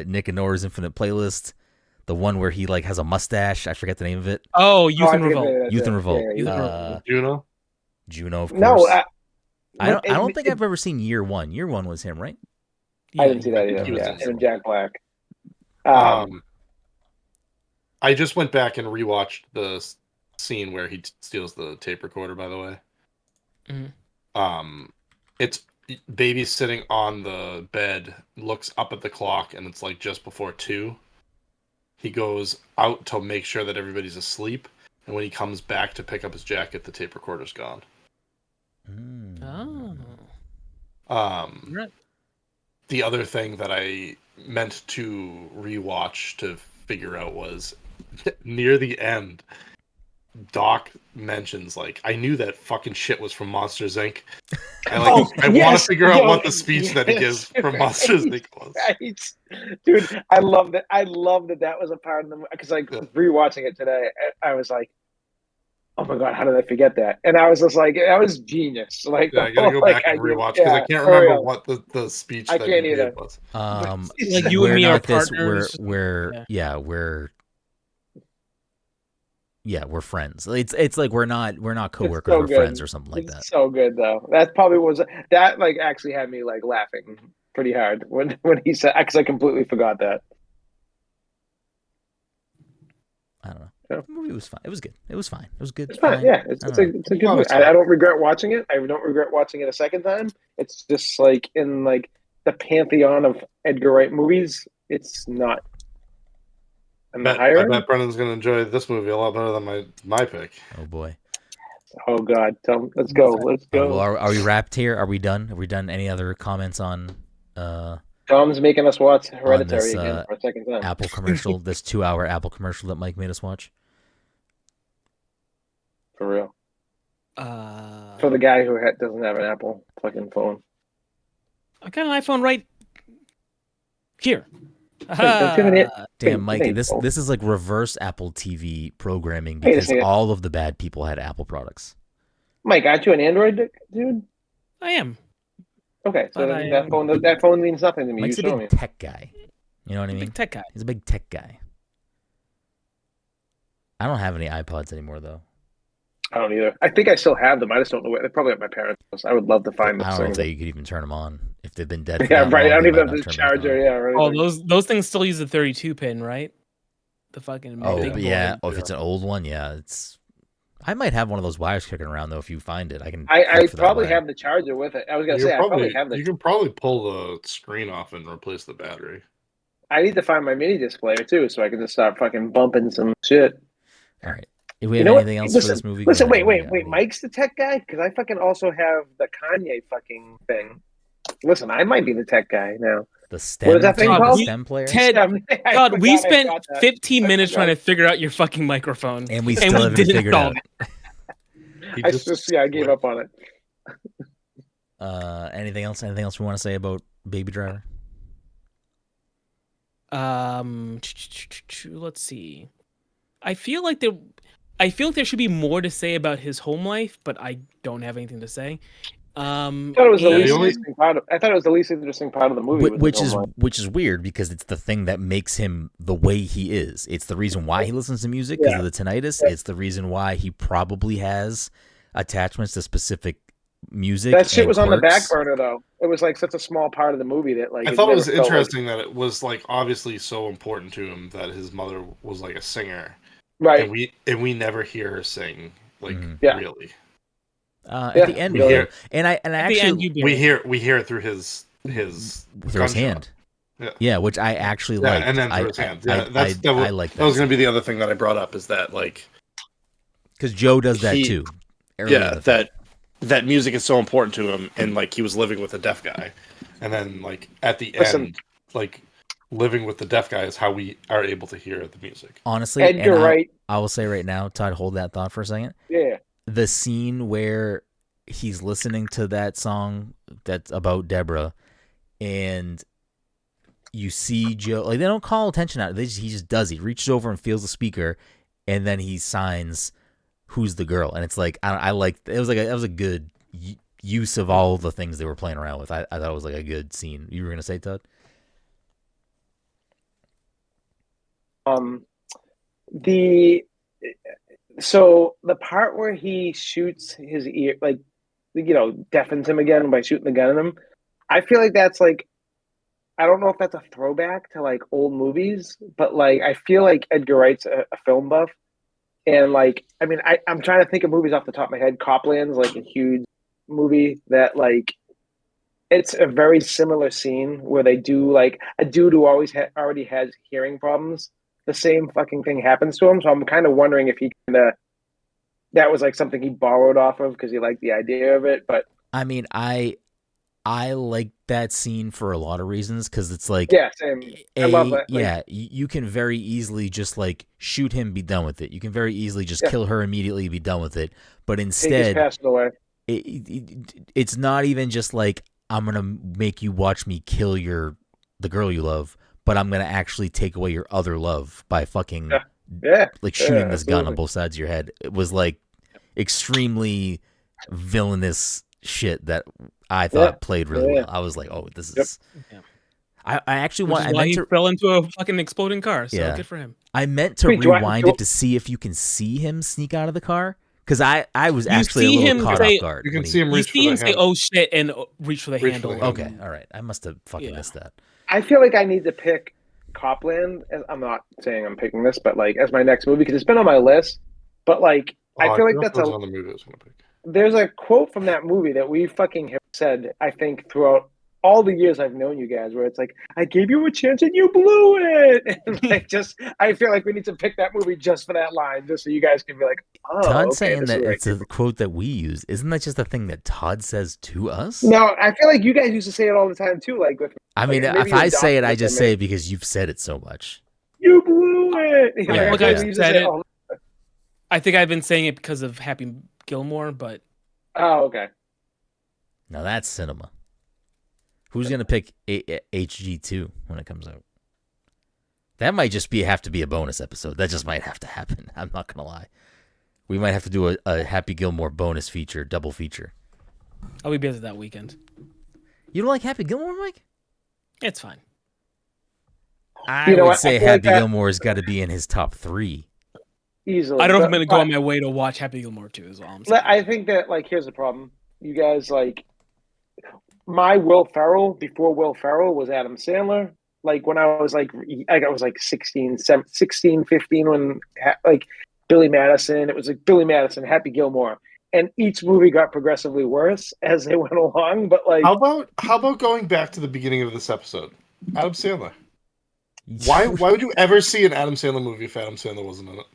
B: Nick and Nora's Infinite Playlist, The one where he like has a mustache. I forget the name of it.
D: Oh, Youth
E: I
D: and
E: forget
D: Revolt.
E: that's
B: Youth
E: it.
B: and Revolt.
E: Yeah,
D: Youth and Revolt.
C: Juno.
B: Juno, of course.
E: No,
B: I don't think I've ever seen Year One. Year One was him, right?
E: I didn't see that either.
C: he was
E: Yeah,
C: in
E: him and
C: it.
E: Jack Black.
C: I just went back and rewatched the scene where he steals the tape recorder. By the way, it's baby's sitting on the bed, looks up at the clock, and it's like just before 2. He goes out to make sure that everybody's asleep, and when he comes back to pick up his jacket, the tape recorder's gone.
D: Oh.
C: Right. The other thing that I meant to rewatch to figure out was near the end, Doc mentions like, I knew that fucking shit was from Monsters Inc. I want to figure out what the speech that he gives from Monsters Inc. was.
E: Right. Dude, I love that. I love that was a part of the, because like rewatching it today, I was like, oh my god, how did I forget that? And I was just like, that was genius. Like,
C: I gotta go back and rewatch because I can't remember what the speech that he gave was.
D: Like you and me are partners.
B: We're friends. It's like we're not coworkers, we're friends or something like that.
E: So good though. That probably was that like actually had me like laughing pretty hard when he said, because I completely forgot that.
B: I don't know. The movie was fine. It was good. It was fine. It was good.
E: It's fine. Yeah, it's a good movie. I don't regret watching it. I don't regret watching it a second time. It's just like in like the pantheon of Edgar Wright movies. It's not. I bet
C: Brendan's going to enjoy this movie a lot better than my pick.
B: Oh boy.
E: Oh god. Let's go. Let's go.
B: Well, are we wrapped here? Are we done? Have we done any other comments on?
E: Tom's making us watch Hereditary again for a second time.
B: Apple commercial. This 2-hour Apple commercial that Mike made us watch.
E: For real. For the guy who doesn't have an Apple fucking phone.
D: I got an iPhone right here.
B: Damn, Mike, this is like reverse Apple TV programming because all of the bad people had Apple products.
E: Mike, aren't you an Android dude?
D: I am.
E: Okay, so that phone means nothing to me.
B: Mike's a big tech guy. You know what I mean?
D: Big tech guy.
B: He's a big tech guy. I don't have any iPods anymore, though.
E: I don't either. I think I still have them. I just don't know where. They're probably at my parents' house. I would love to find them.
B: I don't know if you could even turn them on if they've been dead.
E: Yeah, right. I don't even have the charger. Yeah, right.
D: Oh, those things still use the 32 pin, right? The fucking.
B: Yeah. Oh, if it's an old one, yeah, it's. I might have one of those wires kicking around though. If you find it, I can.
E: I probably have the charger with it. I was gonna say I probably have the.
C: You can probably pull the screen off and replace the battery.
E: I need to find my mini disc player too, so I can just start fucking bumping some shit.
B: All right. If we have anything else for this movie?
E: Listen, wait. Mike's the tech guy because I fucking also have the Kanye fucking thing. Listen, I might be the tech guy now.
B: The STEM,
E: what is that thing called?
B: STEM player?
D: Ted, God, we spent 15 minutes trying to figure out your fucking microphone.
B: And we still haven't figured it out.
E: I gave up on it.
B: Anything else? Anything else we want to say about Baby Driver?
D: Let's see. I feel like there should be more to say about his home life, but I don't have anything to say.
E: I thought it was the least interesting part of the movie,
B: which is weird because it's the thing that makes him the way he is. It's the reason why he listens to music because of the tinnitus. It's the reason why he probably has attachments to specific music.
E: That shit was on the back burner though. It was like such a small part of the movie that like
C: I thought it was interesting that it was like obviously so important to him that his mother was like a singer,
E: right?
C: And we never hear her sing like really.
B: At the end, we hear
C: it through his
B: hand. Yeah, which I actually like.
C: And then through his hand.
B: I like that.
C: That was going to be the other thing that I brought up is that like
B: because Joe does that too.
C: That music is so important to him, and like he was living with a deaf guy, and then like at the end, like living with the deaf guy is how we are able to hear the music.
B: Honestly,
E: Edgar Wright.
B: I will say right now, Todd, hold that thought for a second.
E: Yeah.
B: The scene where he's listening to that song that's about Deborah, and you see Joe, like they don't call attention out. He just does. He reaches over and feels the speaker, and then he signs, "Who's the girl?" And it's like I like it was like that was a good use of all the things they were playing around with. I thought it was like a good scene. You were gonna say, Todd?
E: The so the part where he shoots his ear, like, deafens him again by shooting the gun at him. I feel like that's like, I don't know if that's a throwback to like old movies, but like I feel like Edgar Wright's a film buff, and like I mean I'm trying to think of movies off the top of my head. Copland's like a huge movie that like it's a very similar scene where they do like a dude who already has hearing problems. The same fucking thing happens to him. So I'm kind of wondering if he kind of that was like something he borrowed off of because he liked the idea of it. But
B: I mean, I like that scene for a lot of reasons because it's like,
E: yeah, same. I love that.
B: Yeah, you can very easily just like shoot him, be done with it. You can very easily just kill her immediately, be done with it. But instead,
E: passed away.
B: It's not even just like I'm gonna make you watch me kill the girl you love, but I'm gonna actually take away your other love by fucking like shooting this gun on both sides of your head. It was like extremely villainous shit that I thought played really well. I was like, oh, this is.
D: Yeah.
B: I actually
D: he fell into a fucking exploding car. So good for him.
B: I meant to rewind it to see if you can see him sneak out of the car. Because I was actually a little caught off guard.
C: You can see him reach for the handle.
D: say, oh shit, and reach for the handle.
B: Okay, all right. I must have fucking missed that.
E: I feel like I need to pick Copland. I'm not saying I'm picking this, but like as my next movie, because it's been on my list. But like, I feel like that's
C: the movie I was gonna pick.
E: There's a quote from that movie that we fucking have said, I think, throughout all the years I've known you guys, where it's like, I gave you a chance and you blew it. And like, I feel like we need to pick that movie just for that line, just so you guys can be like, oh,
B: Todd saying that it's a quote that we use. Isn't that just a thing that Todd says to us?
E: No, I feel like you guys used to say it all the time too. Like,
B: I mean, if I say it, I just say it because you've said it so much.
E: You blew it.
D: Yeah, like I've said it. I think I've been saying it because of Happy Gilmore, but
E: oh, okay.
B: Now that's cinema. Who's gonna pick HG2 when it comes out? That might just have to be a bonus episode. That just might have to happen. I'm not gonna lie. We might have to do a Happy Gilmore bonus feature, double feature.
D: I'll be busy that weekend.
B: You don't like Happy Gilmore, Mike?
D: It's fine.
B: I would say Happy Gilmore has got to be in his top 3.
E: Easily.
D: I don't know if I'm going to go on my way to watch Happy Gilmore 2 is all I'm saying.
E: I think that, like, here's the problem. You guys, like, my Will Ferrell, before Will Ferrell, was Adam Sandler. Like, when I was, like, 16, 15, when, like, Billy Madison, it was, like, Billy Madison, Happy Gilmore. And each movie got progressively worse as they went along, but, like...
C: How about going back to the beginning of this episode? Adam Sandler. Why would you ever see an Adam Sandler movie if Adam Sandler wasn't in it?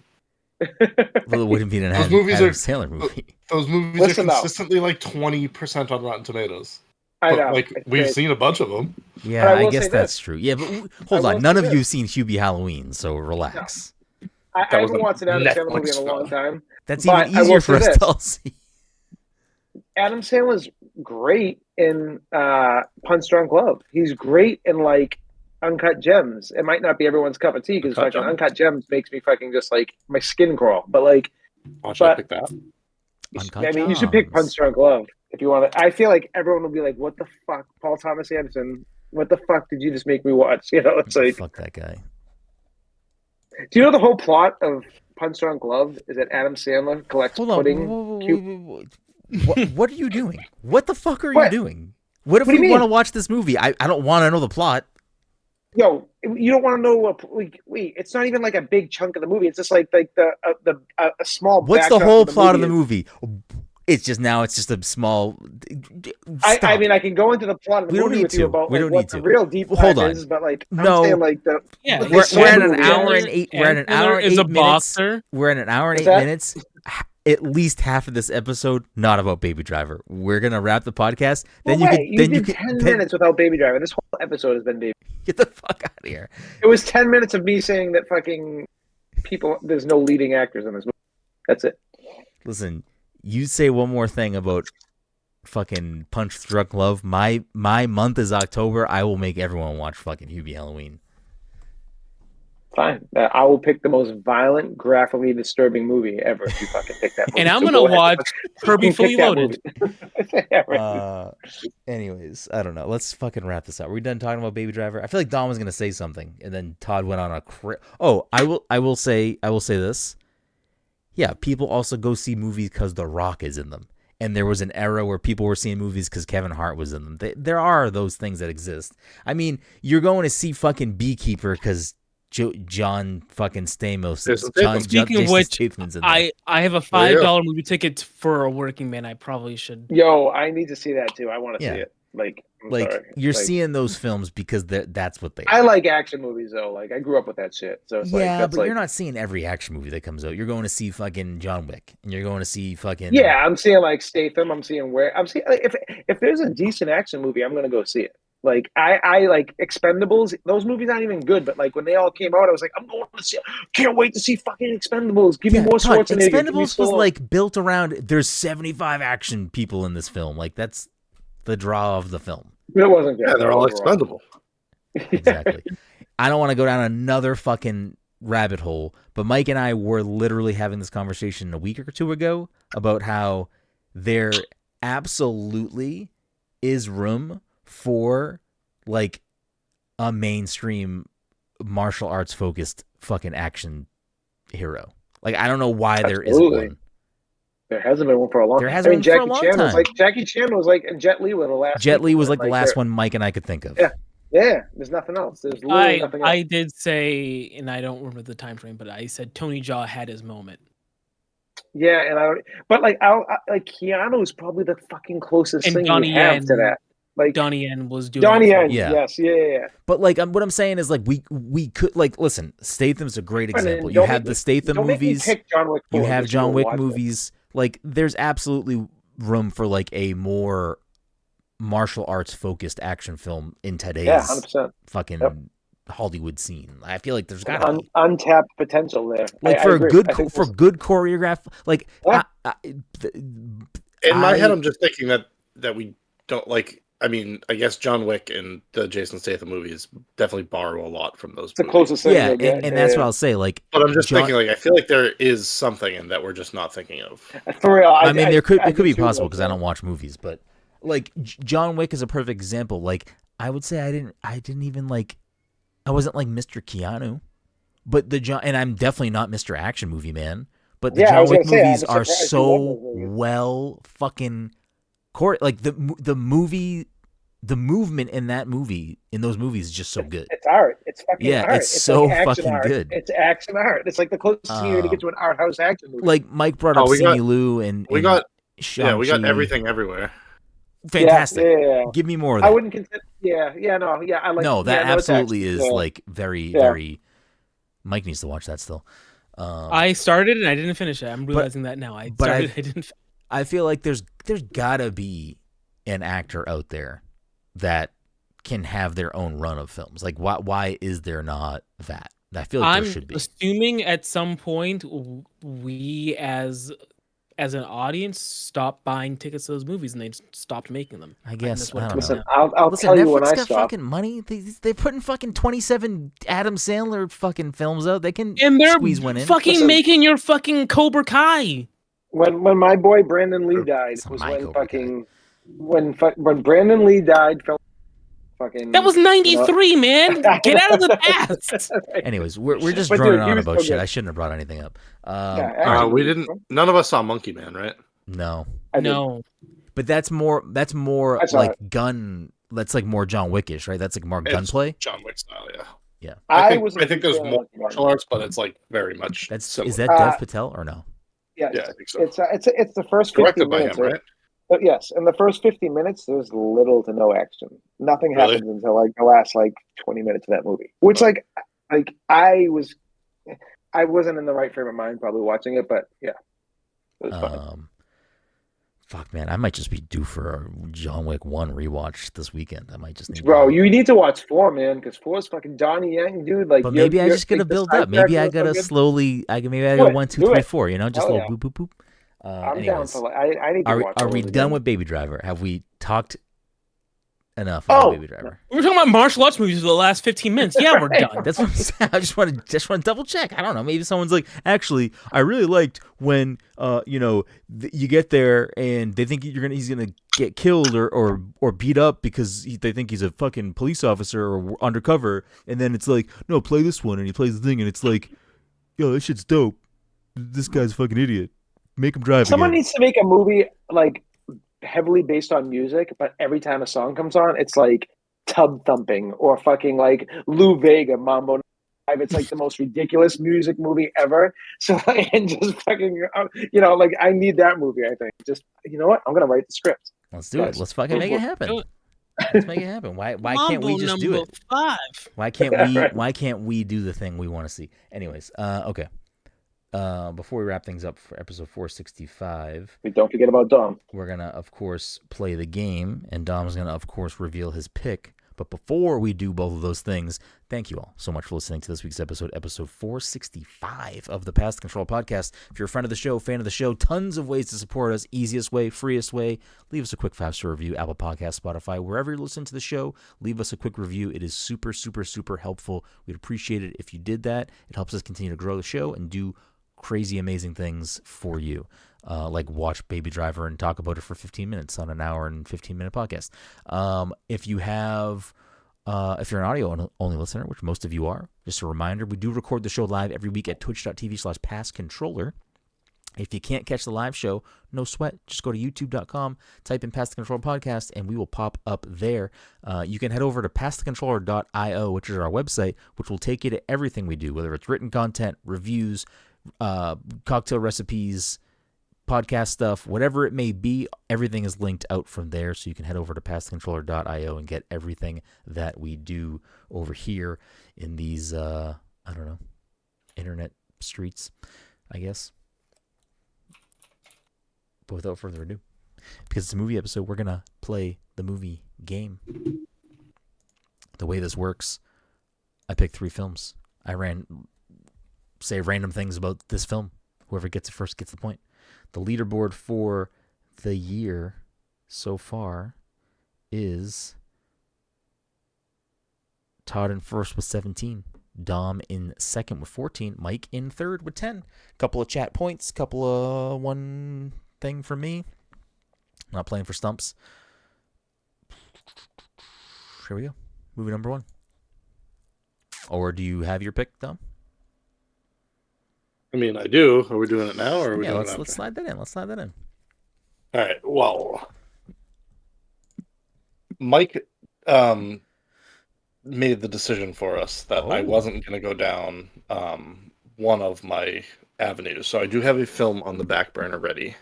B: Well, it wouldn't be an Adam Sandler movie.
C: Those movies are consistently like 20% on Rotten Tomatoes.
E: I know.
C: Like we've seen a bunch of them.
B: Yeah, I guess that's true. Yeah, but hold on. None of you have seen Hubie Halloween, so relax.
E: No. I haven't watched an Adam Sandler movie in a long time.
B: That's even easier for us to all see.
E: Adam Sandler's great in Punch Drunk Love. He's great in like Uncut Gems. It might not be everyone's cup of tea because fucking Uncut Gems makes me fucking just like my skin crawl. But like,
C: I pick that.
E: I mean, you should pick Punch Drunk Love if you want to. I feel like everyone will be like, "What the fuck, Paul Thomas Anderson? What the fuck did you just make me watch?" You know, it's like
B: fuck that guy.
E: Do you know the whole plot of Punch Drunk Love is that Adam Sandler collects pudding?
B: What are you doing? What the fuck are you doing? What if we want to watch this movie? I don't want to know the plot.
E: Yo, you don't want to know what? Wait, it's not even like a big chunk of the movie. It's just like a small.
B: What's the whole plot of the movie? It's just a small.
E: I mean, I can go into the plot of the movie with you about what the real deep dive is, but like, I'm saying like the
B: we're at an hour and 8. We're at an hour and 8 minutes. We're at an hour and 8 minutes. At least half of this episode not about Baby Driver. We're gonna wrap the podcast. Then you did
E: 10 minutes without Baby Driver. This whole episode has been Baby.
B: Get the fuck out of here.
E: It was 10 minutes of me saying that fucking people. There's no leading actors in this movie. That's it.
B: Listen, you say one more thing about fucking Punch Drunk Love. My month is October. I will make everyone watch fucking Hubie Halloween.
E: Fine. I will pick the most violent, graphically disturbing movie ever if you fucking pick that movie.
D: And I'm
E: So
D: gonna
E: go ahead.
D: watch Herbie
E: Pick
D: Fully
E: that
D: Loaded.
E: movie. Yeah, right.
B: Anyways, I don't know. Let's fucking wrap this up. Are we done talking about Baby Driver? I feel like Dom was gonna say something, and then Todd went on a. I will say this. Yeah, people also go see movies because The Rock is in them, and there was an era where people were seeing movies because Kevin Hart was in them. There are those things that exist. I mean, you're going to see fucking Beekeeper because John fucking Stamos.
D: Speaking of which, I have a $5 movie ticket for a working man. I probably should.
E: Yo, I need to see that too. I want to see it.
B: You're seeing those films because that's what they are.
E: I like action movies though. Like I grew up with that shit. So it's
B: but you're not seeing every action movie that comes out. You're going to see fucking John Wick, and you're going to see fucking.
E: Yeah, I'm seeing like Statham. I'm seeing if there's a decent action movie, I'm gonna go see it. Like I like Expendables. Those movies aren't even good, but like when they all came out, I was like, I'm going to see. Can't wait to see fucking Expendables. Give me more Schwarzenegger.
B: Expendables was like built around. There's 75 action people in this film. Like that's the draw of the film.
E: It wasn't good.
C: Yeah, they're all expendable.
B: Exactly. I don't want to go down another fucking rabbit hole, but Mike and I were literally having this conversation a week or two ago about how there absolutely is room for like a mainstream martial arts focused fucking action hero. Like I don't know why there isn't one.
E: There hasn't been one for a long time.
B: There hasn't been for a long time.
E: Jackie Chan was like, and Jet Li were the last.
B: Jet Li was like the last one Mike and I could think of.
E: Yeah. There's nothing else. There's literally nothing else.
D: I did say, and I don't remember the time frame, but I said Tony Jaa had his moment.
E: Yeah, and I like Keanu is probably the fucking closest thing you have to that. Like
D: Donnie Yen was doing.
E: Donnie Yen, yes, yeah.
B: But like, what I'm saying is, like, we could like listen. Statham's a great example. You have the Statham movies. You have John Wick movies. Like, there's absolutely room for like a more martial arts focused action film in today's
E: 100%.
B: fucking Hollywood scene. I feel like there's got
E: untapped potential there.
B: Like for good choreograph. Like
C: in my head, I'm just thinking that we don't like. I mean, I guess John Wick and the Jason Statham movies definitely borrow a lot from those.
E: It's the closest thing.
B: Yeah, and that's what I'll say. Like,
C: but I'm just thinking, like, I feel like there is something in that we're just not thinking of.
E: For real,
B: I mean, it could be possible because I don't watch movies, but like John Wick is a perfect example. Like, I would say I didn't even like. I wasn't like Mr. Keanu, but and I'm definitely not Mr. Action Movie Man. But the John Wick movies are so well fucking. Like the movement in those movies is just so good.
E: It's art. It's fucking art.
B: It's so like fucking art. Good.
E: It's action art. It's like the closest thing you're gonna get to an art house action movie.
B: Like Mike brought up Simu Liu and we got
C: everything everywhere.
B: Fantastic. Yeah. Give me more of that.
E: I wouldn't consider. I like.
B: No, that absolutely is like very very. Mike needs to watch that still.
D: I started and I didn't finish it. I'm realizing that now. I didn't.
B: I feel like there's gotta be an actor out there that can have their own run of films. Like why is there not that? I feel like there should be.
D: I'm assuming at some point we as an audience stopped buying tickets to those movies and they stopped making them.
B: I guess. I don't
E: listen,
B: know.
E: I'll tell you when I
B: got fucking money. They're putting fucking 27 Adam Sandler fucking films out. They can squeeze one in.
D: Fucking making your fucking Cobra Kai.
E: When my boy Brenden Lee died was when Brenden Lee died. Fucking
D: that was 93, man. Get out of the past.
B: Anyways, we're just droning on about shit. I shouldn't have brought anything up.
C: We didn't. None of us saw Monkey Man, right?
B: No.
C: But
B: that's more like gun. That's like more John Wickish, right? That's like more gunplay.
C: John Wick style, yeah.
B: Yeah.
C: I think there's more martial arts, but it's like very much.
B: Is that Dev Patel or no?
E: Yeah,
C: I think so.
E: It's the first 50 minutes,
C: right?
E: But yes, in the first 50 minutes, there's little to no action. Nothing happens until like the last 20 minutes of that movie. Which I wasn't in the right frame of mind probably watching it, but yeah, it was fun.
B: Fuck man, I might just be due for a John Wick 1 rewatch this weekend. I might just need
E: you need to watch 4, man, because 4 is fucking Donnie Yang, dude. Like,
B: but maybe I just gotta build up. Maybe I gotta slowly. Maybe I go 1, 2, 3, 4. You know, just a little boop, boop, boop.
E: I'm down for I need to watch.
B: Are we done with Baby Driver? Have we talked enough
E: Oh.
B: about Baby Driver.
D: We were talking about martial arts movies for the last 15 minutes. Yeah, we're done.
B: That's what I'm saying. I just want to double check. I don't know. Maybe someone's like, actually, I really liked when you get there and they think he's gonna get killed or beat up because they think he's a fucking police officer or undercover, and then it's like, no, play this one, and he plays the thing, and it's like, yo, this shit's dope. This guy's a fucking idiot. Make him drive.
E: Someone
B: again.
E: needs to make a movie like heavily based on music, but every time a song comes on, it's like tub thumping or fucking like Lou Vega Mambo. It's like the most ridiculous music movie ever. So and just fucking, like I need that movie. I think just you know what? I'm gonna write the script.
B: Let's do it. Let's fucking make it happen. Let's make it happen. Why can't we just do it?
D: 5.
B: Why can't we do the thing we want to see? Anyways, okay. Before we wrap things up for episode 465,
E: We don't forget about Dom.
B: we're gonna of course play the game, and Dom's gonna of course reveal his pick. But before we do both of those things, thank you all so much for listening to this week's episode 465 of the Pass the Control podcast. If you're a friend of the show, fan of the show, tons of ways to support us. Easiest way, freest way, leave us a quick 5-star review, Apple Podcasts, Spotify, wherever you listen to the show, leave us a quick review. It is super, super, super helpful. We'd appreciate it if you did that. It helps us continue to grow the show and do crazy, amazing things for you. Like watch Baby Driver and talk about it for 15 minutes on an hour and 15-minute podcast. If you're an audio only listener, which most of you are, just a reminder, we do record the show live every week at twitch.tv/passcontroller. If you can't catch the live show, no sweat. Just go to youtube.com, type in Pass the Controller Podcast, and we will pop up there. You can head over to passthecontroller.io, which is our website, which will take you to everything we do, whether it's written content, reviews, cocktail recipes, podcast stuff, whatever it may be. Everything is linked out from there, so you can head over to passthecontroller.io and get everything that we do over here in these internet streets, I guess. But without further ado, because it's a movie episode, we're gonna play the movie game. The way this works, I picked 3 films. I say random things about this film. Whoever gets it first gets the point. The leaderboard for the year so far is Todd in first with 17, Dom in second with 14, Mike in third with 10. Couple of chat points, couple of one thing for me. Not playing for stumps. Here we go. Movie number 1. Or do you have your pick, Dom?
C: I mean, I do. Are we doing it now, or are we doing it after?
B: Let's slide that in.
C: All right. Well, Mike made the decision for us that I wasn't going to go down one of my avenues. So I do have a film on the back burner ready,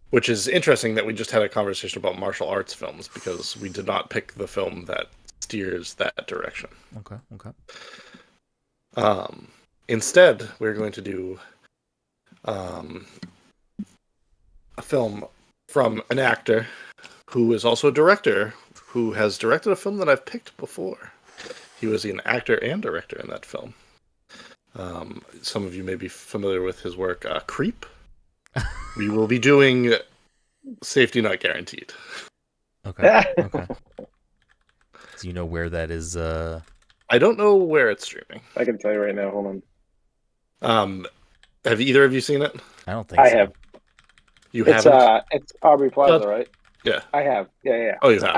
C: which is interesting that we just had a conversation about martial arts films because we did not pick the film that steers that direction.
B: Okay.
C: Instead, we're going to do a film from an actor who is also a director who has directed a film that I've picked before. He was an actor and director in that film. Some of you may be familiar with his work, Creep. We will be doing Safety Not Guaranteed.
B: Okay. Do you know where that is?
C: I don't know where it's streaming.
E: I can tell you right now. Hold on.
C: Have either of you seen it?
B: I don't think
E: I
B: so.
E: have.
C: You haven't?
E: It's Aubrey Plaza, right?
C: Yeah.
E: I have. Yeah.
C: Oh, you have.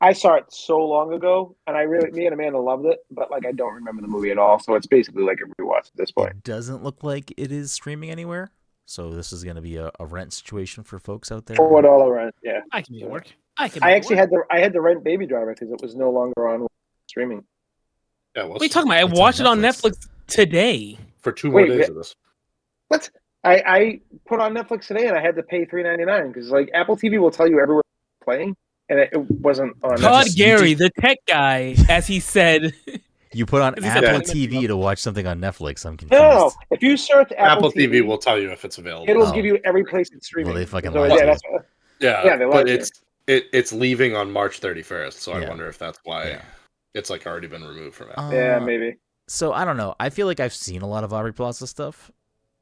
E: I saw it so long ago, and me and Amanda loved it, but like I don't remember the movie at all. So it's basically like a rewatch at this point.
B: It doesn't look like it is streaming anywhere, so this is going to be a rent situation for folks out there.
E: $4 rent. Yeah,
D: I can make it work.
E: I actually had to rent Baby Driver because it was no longer on streaming.
C: Yeah,
D: What are you talking about? I
B: It's
D: watched
B: on
D: it on
B: Netflix.
D: Netflix today.
C: For 2 more
E: Wait,
C: days of this.
E: What? I put on Netflix today and I had to pay $3.99 because like Apple TV will tell you everywhere it's playing, and it wasn't on.
D: Todd
E: Netflix.
D: Gary, the tech guy, as he said.
B: You put on
D: Is he said
B: Apple
D: that?
B: TV to watch something on Netflix. I'm confused.
E: No. If you search
C: Apple TV will tell you if it's available.
E: it'll
B: Oh.
E: give you every place it's streaming.
B: Well, they fucking
E: So,
B: lied
E: yeah,
B: to you.
E: that's
C: Yeah,
E: they
C: but
E: lied
C: it's leaving on March 31st, so I
B: Yeah.
C: wonder if that's why
B: Yeah.
C: it's like already been removed from Apple.
E: yeah, maybe.
B: So I don't know. I feel like I've seen a lot of Aubrey Plaza stuff,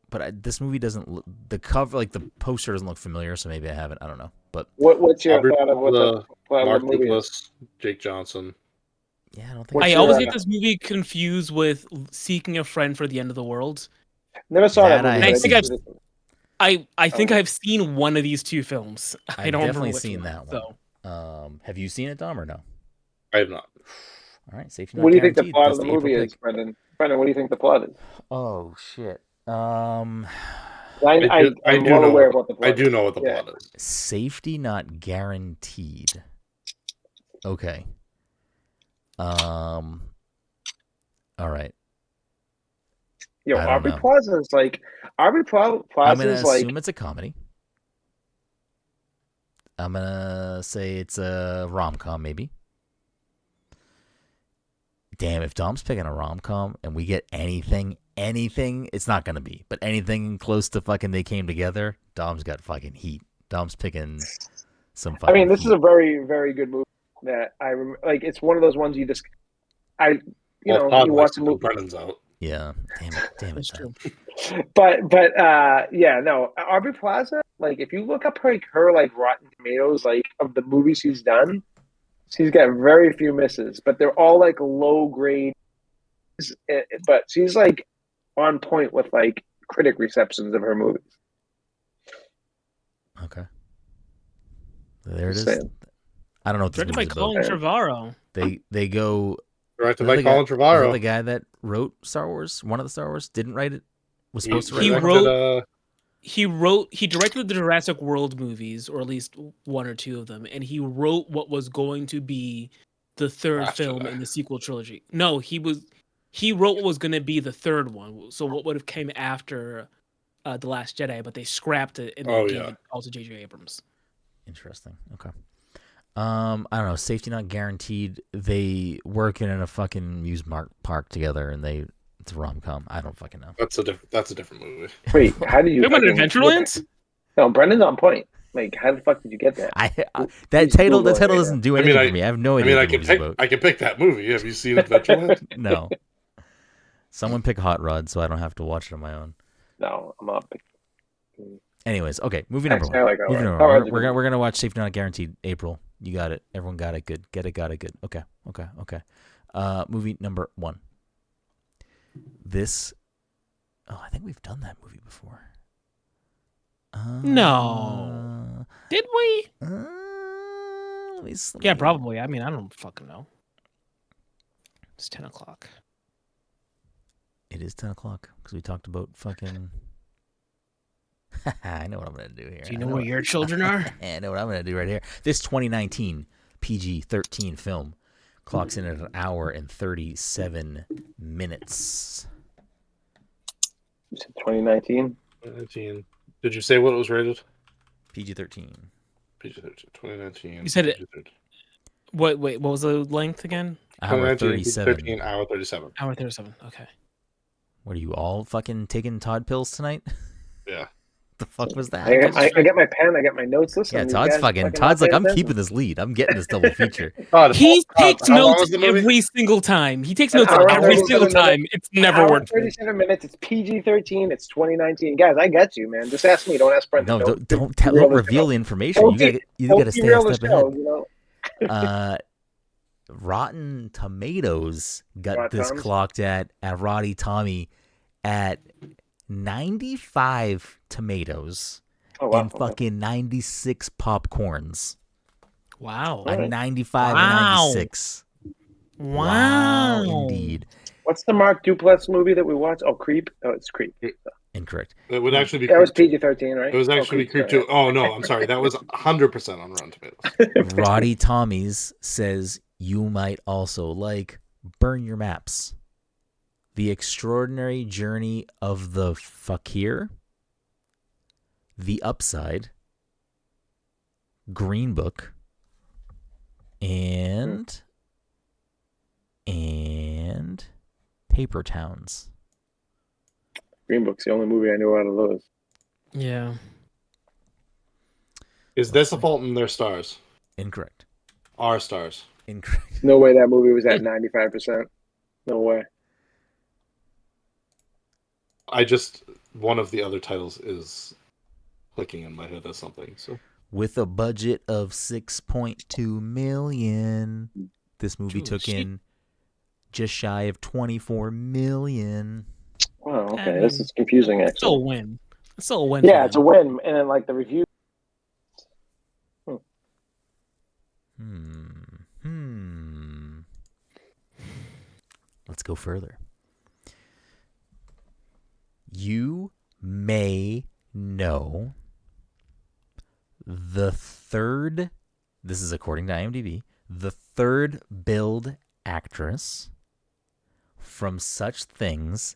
B: but this movie doesn't look, the cover, like the poster doesn't look familiar, so maybe I haven't. I don't know. But
E: What's your
C: Aubrey
E: thought of what the
C: Plaza,
E: plot of
C: Mark
E: the movie is?
C: Douglas, Jake Johnson.
B: yeah, I don't think
E: What's
D: I
E: your,
D: always get this movie confused with Seeking a Friend for the End of the World.
E: Never saw that
B: that
E: movie.
B: I
E: but
B: have
E: I
B: seen.
E: did see this one.
D: I think
E: Oh.
D: I've seen one of these two films. I
B: I've
D: don't
B: definitely
D: remember which
B: seen
D: one,
B: that one.
D: So.
B: Have you seen it, Dom, or no?
C: I have not.
B: All right, safety not
E: What do you think the
B: guaranteed.
E: plot
B: That's
E: of the
B: the April
E: movie
B: pick.
E: is, Brendan? Brendan, what do you think the plot is?
B: Oh shit.
E: I'm
C: I do
E: well
C: know
E: aware
C: what
E: of what the plot
C: I
E: is.
C: do know what the
E: Yeah.
C: plot is.
B: Safety not guaranteed. Okay. All right.
E: Yo,
B: I don't
E: Aubrey
B: know.
E: Plaza is like
B: I'm gonna
E: is like
B: assume it's a comedy. I'm gonna say it's a rom-com, maybe. Damn, if Dom's picking a rom-com and we get anything, it's not gonna be, but anything close to fucking They Came Together, Dom's got fucking heat. Dom's picking some
E: I
B: fucking
E: mean, this
B: heat.
E: is a very, very good movie that like. It's one of those ones you just,
C: Well,
E: you
C: Todd
E: watch
C: likes
E: the
C: it when
E: movie.
C: Brennan's out.
B: Yeah, damn it,
D: That's
B: Todd.
D: true.
E: But yeah, no, Aubrey Plaza. Like, if you look up her like Rotten Tomatoes, like of the movies she's done, she's got very few misses, but they're all like low grade. But she's like on point with like critic receptions of her movies.
B: Okay. There it
E: Just
B: is.
E: saying.
B: I don't know what this
D: Directed by
B: movie's about.
D: Colin Trevorrow.
B: They go.
C: Directed
B: Is
C: by
B: that
C: Colin
B: Is that
C: Trevorrow.
B: the guy that wrote Star Wars? One of the Star Wars didn't write it. Was supposed to write
D: He
B: it.
D: wrote. He directed the Jurassic World movies, or at least one or two of them, and he wrote what was going to be the third
C: Last
D: film
C: Jedi.
D: in the sequel trilogy. No, he wrote what was going to be the third one. So what would have came after The Last Jedi, but they scrapped it and they gave it all to J.J. Abrams.
B: Interesting. Okay. I don't know. Safety not guaranteed. They work in a fucking amusement park together, and it's a rom-com. I don't fucking know.
C: That's a different movie.
E: Wait, how did you?
D: Talking about
E: fucking-
D: Adventureland?
E: No, Brendan's on point. Like, how the fuck did you get that?
B: That
E: He's
B: title
E: Googling right
B: doesn't do
C: I
B: anything
C: mean,
B: for me. I have no idea
C: I
B: what the
C: can
B: movie's
C: pick.
B: about.
C: I can pick that movie. Have you seen Adventureland?
B: No. Someone pick Hot Rod so I don't have to watch it on my own.
E: No, I'm up.
B: Anyways, okay, movie number
E: Actually, I
B: one.
E: like Hot
B: Movie
E: Rod.
B: number
E: Hot
B: one.
E: Rod's a
B: We're
E: good
B: gonna watch Safety Not Guaranteed. April, you got it. Everyone got it. Good. Get it. Got it. Good. Okay. Movie number one. This. Oh, I think we've done that movie before.
D: No. Did we?
B: Let me
D: Yeah, probably. I mean, I don't fucking know. It's 10 o'clock.
B: It is 10 o'clock because we talked about fucking. I know what I'm going to do here.
D: Do you know where your children are?
B: I know what I'm going to do right here. This 2019 PG-13 film clocks in at 1 hour and 37 minutes.
E: You said 2019?
C: 2019. Did you say what it was rated?
B: PG-13.
C: PG-13. 2019.
D: You said it.
C: PG-13.
D: Wait, what was the length again?
B: Hour
C: 2019,
B: 37.
C: PG-13, hour 37.
D: Hour 37. Okay.
B: What are you all fucking taking Todd pills tonight?
C: Yeah.
B: The fuck was that?
E: I get my pen. I get my notes. Listen,
B: Yeah,
E: these
B: Todd's
E: guys
B: fucking.
E: not
B: Todd's like,
E: paying
B: I'm
E: attention.
B: keeping this lead. I'm getting this double feature.
C: Todd,
D: He
C: Todd,
D: takes
C: how long
D: notes
C: was the movie?
D: every single time. He takes
E: An
D: notes
E: hour and
D: every
E: 37
D: single time.
E: minutes.
D: It's never
E: Hour
D: worked.
E: 37 minutes. It's PG-13. It's 2019. Guys, I get you, man. Just ask me. Don't ask Brendan.
B: No, don't
E: derail the
B: reveal
E: show.
B: the information.
E: Don't
B: You gotta stay a
E: derail the
B: step
E: show,
B: ahead.
E: you know?
B: Rotten Tomatoes got
E: Rotten
B: this
E: Toms?
B: clocked at Roddy Tommy at 95 tomatoes
E: Oh, wow.
B: and fucking 96 popcorns.
D: Wow.
E: All right.
B: A 95
D: Wow.
B: and 96.
D: Wow.
B: Indeed.
E: What's the Mark Duplass movie that we watched? Oh, Creep. Oh, it's Creep.
B: Incorrect.
C: It would actually be
E: That was
C: Creep 2.
E: PG-13, right?
C: It was actually Creep 2. Oh, no, I'm sorry. That was 100% on Rotten Tomatoes.
B: Roddy Tommy's says you might also like Burn Your Maps. The Extraordinary Journey of the Fakir. The Upside. Green Book. And Paper Towns.
E: Green Book's the only movie I know out of those.
D: Yeah.
C: Is this a fault in their stars?
B: Incorrect.
C: Our stars.
B: Incorrect.
E: No way that movie was at 95%. No way.
C: One of the other titles is clicking in my head as something. So
B: With a budget of $6.2 million, this movie took in just shy of $24 million.
E: Wow, okay, this is confusing. Actually,
D: still a win. It's still a win.
E: Yeah, it's a win, and then like the review.
B: Let's go further. You may know the third, this is according to IMDb, the third billed actress from such things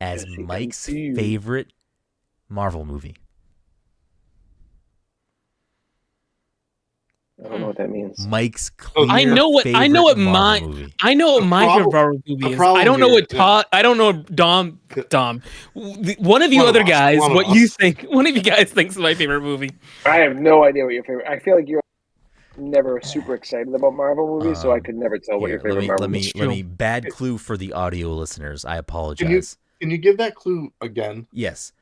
B: as Mike's favorite Marvel movie.
E: I don't know what that means.
B: Mike's clear
D: I know what my
B: movie.
D: I know what my favorite Marvel movie is. I don't know what Todd. I don't know Dom. One of you other guys. What you think? One of you guys thinks is my favorite movie.
E: I have no idea what your favorite. I feel like you're never super excited about Marvel movies, so I could never tell what your favorite Marvel movie is.
B: Let me bad clue for the audio listeners. I apologize.
C: Can you give that clue again?
B: Yes.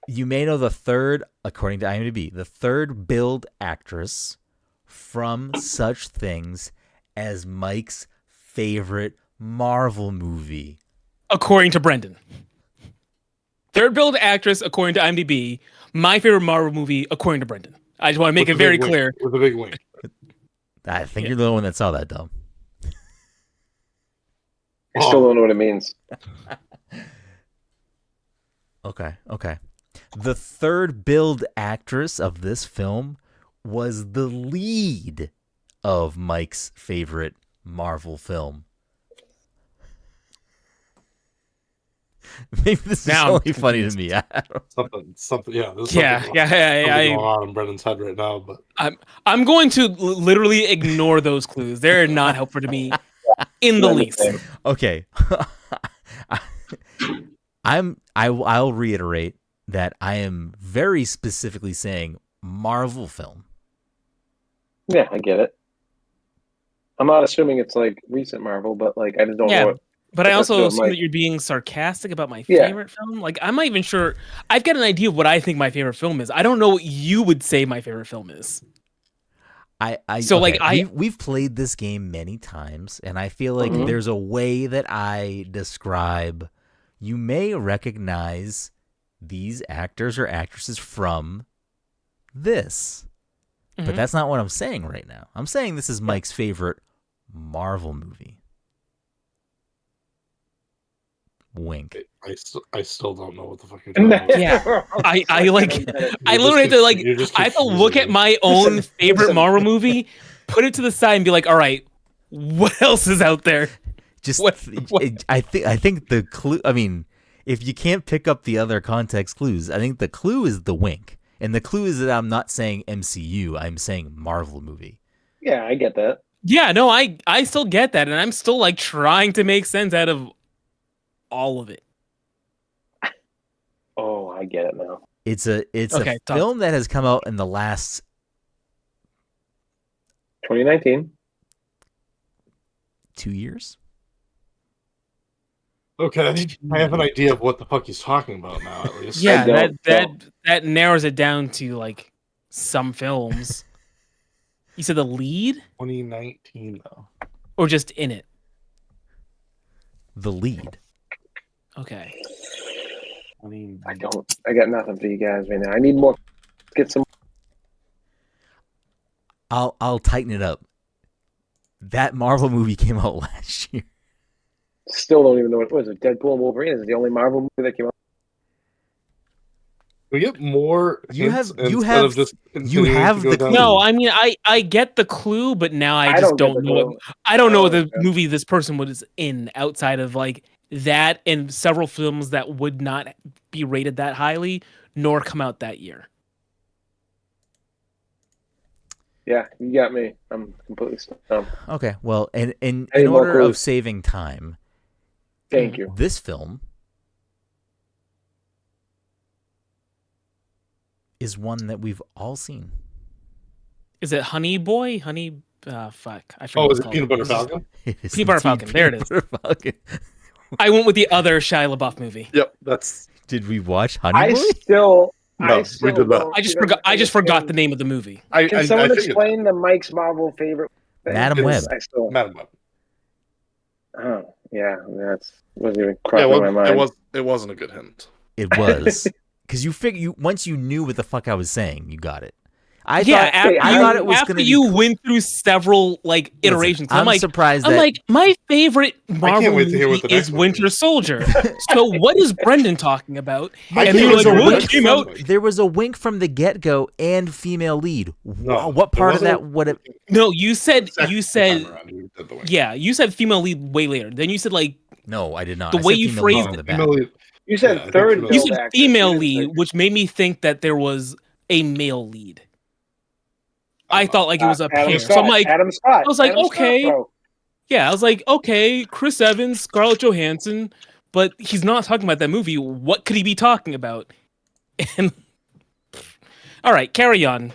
B: You may know the third, according to IMDb, the third billed actress from such things as Mike's favorite Marvel movie.
D: According to Brenden. Third billed actress, according to IMDb. My favorite Marvel movie, according to Brenden. I just want to make it very clear.
C: With a big wink.
B: I think you're the one that saw that, Dom.
E: I still don't know what it means.
B: Okay. The third billed actress of this film was the lead of Mike's favorite Marvel film. Maybe this is only funny to me.
C: Something. Yeah.
D: Going
C: on in Brendan's head right now, but
D: I'm going to literally ignore those clues. They're not helpful to me in the least.
B: Okay. I'll reiterate that I am very specifically saying Marvel film.
E: Yeah, I get it. I'm not assuming it's like recent Marvel, but like I just don't know.
D: But I also assume that you're being sarcastic about my favorite film. Like I'm not even sure. I've got an idea of what I think my favorite film is. I don't know what you would say my favorite film is.
B: We've played this game many times, and I feel like there's a way that I describe. You may recognize these actors or actresses from this. But that's not what I'm saying right now. I'm saying this is Mike's favorite Marvel movie. Wink.
C: I still don't know what the fuck you're talking about.
D: Yeah. I literally have to I have to look at my own favorite Marvel movie, put it to the side and be like, all right, what else is out there?
B: I think the clue, I mean, if you can't pick up the other context clues, I think the clue is the wink. And the clue is that I'm not saying MCU, I'm saying Marvel movie.
E: Yeah, I get that.
D: Yeah, no, I still get that, and I'm still like trying to make sense out of all of it.
E: Oh, I get it now.
B: It's a film that has come out in the last
E: 2019.
B: 2 years.
C: Okay, I have an idea of what the fuck he's talking about now. At least,
D: yeah, that narrows it down to like some films. You said the lead?
C: 2019 though,
D: or just in it?
B: The lead.
D: Okay.
E: I got nothing for you guys right now. I need more. Get some.
B: I'll tighten it up. That Marvel movie came out last year.
E: Still don't even know what it was. Deadpool and Wolverine is the only Marvel movie that came out.
C: We get more.
B: No.
D: I mean, I get the clue, but now I just don't know. I don't know what the movie this person was in outside of like that and several films that would not be rated that highly nor come out that year.
E: Yeah, you got me. I'm completely stumped.
B: Okay, well, and in order of saving time,
E: thank you.
B: This film is one that we've all seen.
D: Is it Honey Boy? Honey, fuck. I forgot.
C: Oh, is it Peanut Butter Falcon?
D: Peanut Butter Falcon. There it is.
B: Falcon.
D: I went with the other Shia LaBeouf movie.
C: Yep, that's.
B: Did we watch Honey Boy?
C: No, we did not.
D: I just forgot the name of the movie.
E: Can someone explain the Mike's Marvel favorite thing?
B: Madam Web.
C: Madam Web.
E: Oh, yeah, that's wasn't even crossing my mind.
C: It wasn't a good hint.
B: It was because once you knew what the fuck I was saying, you got it. I thought it was
D: after
B: gonna
D: you
B: be
D: went through several iterations.
B: Listen, I'm surprised. I'm
D: like, my favorite Marvel movie is Winter Soldier. So what is Brenden talking about? And
B: there
D: you're like, what came out?
B: There was a wink from the get-go and female lead.
C: No,
B: what part of that would have?
D: No, you said you said female lead way later. Then you said like
B: no, I did not.
D: The way you phrased
B: it.
E: You said third.
D: You said female lead, which made me think that there was a male lead. I thought like it was a pair. So I'm like,
E: Adam Scott.
D: I was like,
E: Adam
D: okay.
E: Scott,
D: Yeah, I was like, okay, Chris Evans, Scarlett Johansson, but he's not talking about that movie. What could he be talking about? And all right, carry on.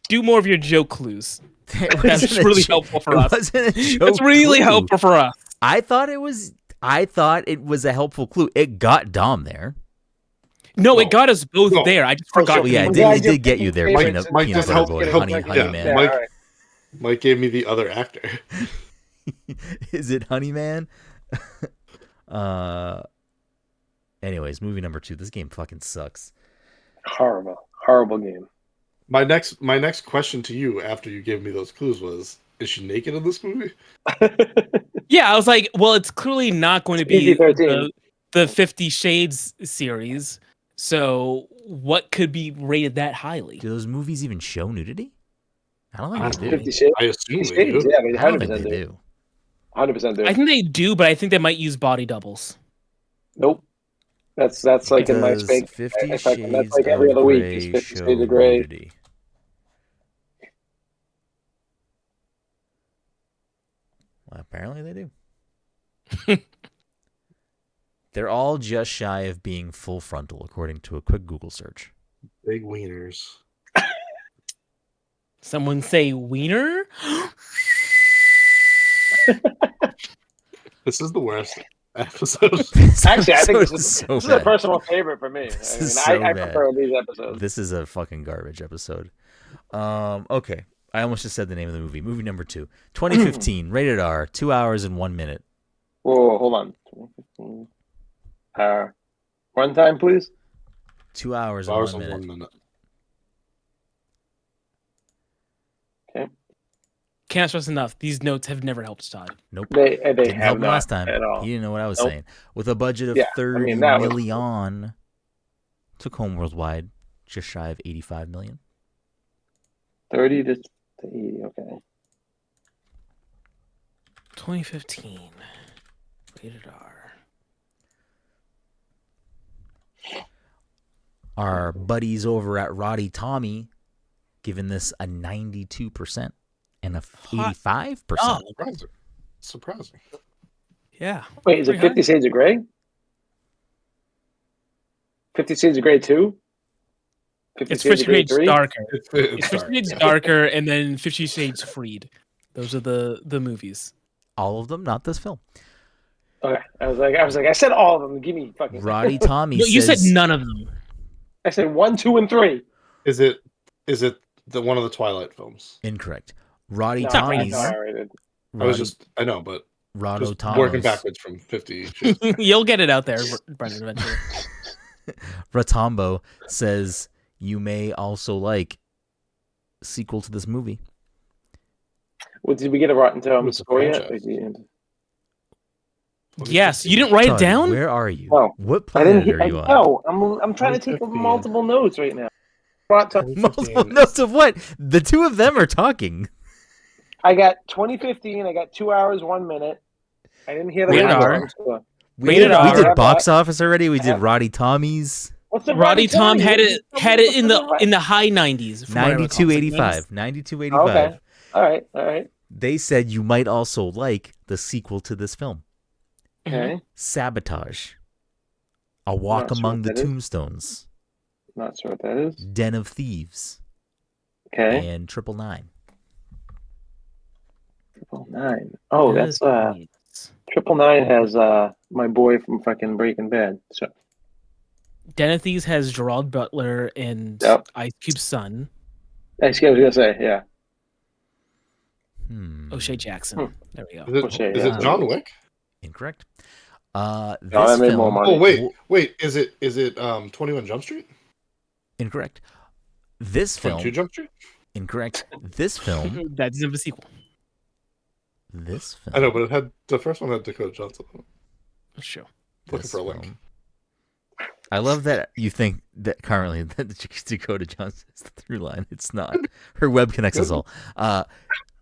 D: Do more of your joke clues. That's really helpful for us. It's really helpful for us.
B: I thought it was a helpful clue. It got Dom there.
D: No, it got us both there. I just forgot.
B: Yeah, it did get you there.
C: Mike
B: Peanut
C: just
B: butter
C: helped
B: boy, honey
C: yeah,
B: man.
C: Mike gave me the other actor.
B: Is it Honey Man? Anyways, movie number 2. This game fucking sucks.
E: Horrible game.
C: My next question to you after you gave me those clues was: is she naked in this movie?
D: Yeah, I was like, well, it's clearly not going to be the 50 Shades series. So what could be rated that highly?
B: Do those movies even show nudity? I don't think they do.
E: 50 Shades?
C: I assume they do.
E: Yeah, I mean, 100%
B: I don't think they do.
E: 100% do.
D: I think they do, but I think they might use body doubles.
E: Nope. That's like in my space.
B: 50 Shades
E: that's like every other week. Is 50 Shades of Grey.
B: Nudity. Well, apparently they do. They're all just shy of being full frontal, according to a quick Google search.
C: Big wieners.
D: Someone say wiener?
C: This is the worst episode.
E: Actually, I think this is a personal favorite for me. I prefer these episodes.
B: This is a fucking garbage episode. Okay. I almost just said the name of the movie. Movie number 2. 2015, rated R, 2 hours and 1 minute.
E: Whoa, hold on. 2015. Runtime, please.
B: 2 hours and 1 minute.
E: Okay.
D: Can't stress enough. These notes have never helped us, Todd.
B: Nope.
E: They
B: didn't help
E: have
B: me last time.
E: at all.
B: He didn't know what I was saying. With a budget of 30 million, took home worldwide just shy of 85 million.
E: 30 to 80. Okay.
D: 2015. Rated R.
B: Our buddies over at Roddy Tommy giving this a 92% and a 85%.
D: Oh,
C: surprising.
D: Yeah.
E: Wait, is it 50 Shades of Grey? 50 Shades of Grey 2?
D: It's 50 Shades Darker. It's 50 Shades Darker and then 50 Shades Freed. Those are the movies.
B: All of them, not this film.
E: Okay. I was like, I said all of them. Give me fucking
B: Roddy Tommy
D: No, you said none of them.
E: I said 1, 2, and 3.
C: Is it the one of the Twilight films?
B: Incorrect. Roddy Tommy's.
C: I know, but
B: Roddo Thomas
C: working backwards from 50.
D: You'll get it out there, Brenden, eventually.
B: Ratombo says you may also like sequel to this movie.
E: Well, did we get a Rotten Tomatoes score yet?
D: Yes, you didn't write
B: Todd,
D: it down.
B: Where are you?
E: No,
B: what planet are you on?
E: No, I'm trying to take multiple notes right now.
B: Multiple notes of what? The two of them are talking.
E: I got 2015. I got 2 hours 1 minute. I didn't hear the
D: Rated
E: R.
B: We did box office already. We did Roddy Tommy's.
E: What's the
D: Roddy Tom had it in the high 90s.
B: 92.85. 92.85.
E: Okay. All right.
B: They said you might also like the sequel to this film.
E: Okay.
B: Sabotage. A Walk Among the Tombstones.
E: Not sure what that is.
B: Den of Thieves.
E: Okay.
B: And 999.
E: 999. Oh, that's 999 has my boy from fucking Breaking Bad. So
D: Den of Thieves has Gerard Butler and
E: Yep.
D: Ice Cube's son,
E: I was gonna say, yeah.
D: O'Shea Jackson.
E: Hmm.
D: There we go.
C: Is it,
E: O'Shea,
C: is
E: yeah.
C: it John Wick?
B: Incorrect.
E: No,
B: This
E: that made more
B: film.
E: money.
C: Oh wait, is it 21 Jump Street?
B: Incorrect. This
C: 22
B: film.
C: Jump Street?
B: Incorrect. This film.
D: That doesn't have a sequel.
B: This film.
C: I know, but it had the first one had Dakota Johnson.
D: That's true.
C: Looking
B: This
C: for a link.
B: film. I love that you think that currently that Dakota Johnson is the through line. It's not. Her web connects us all.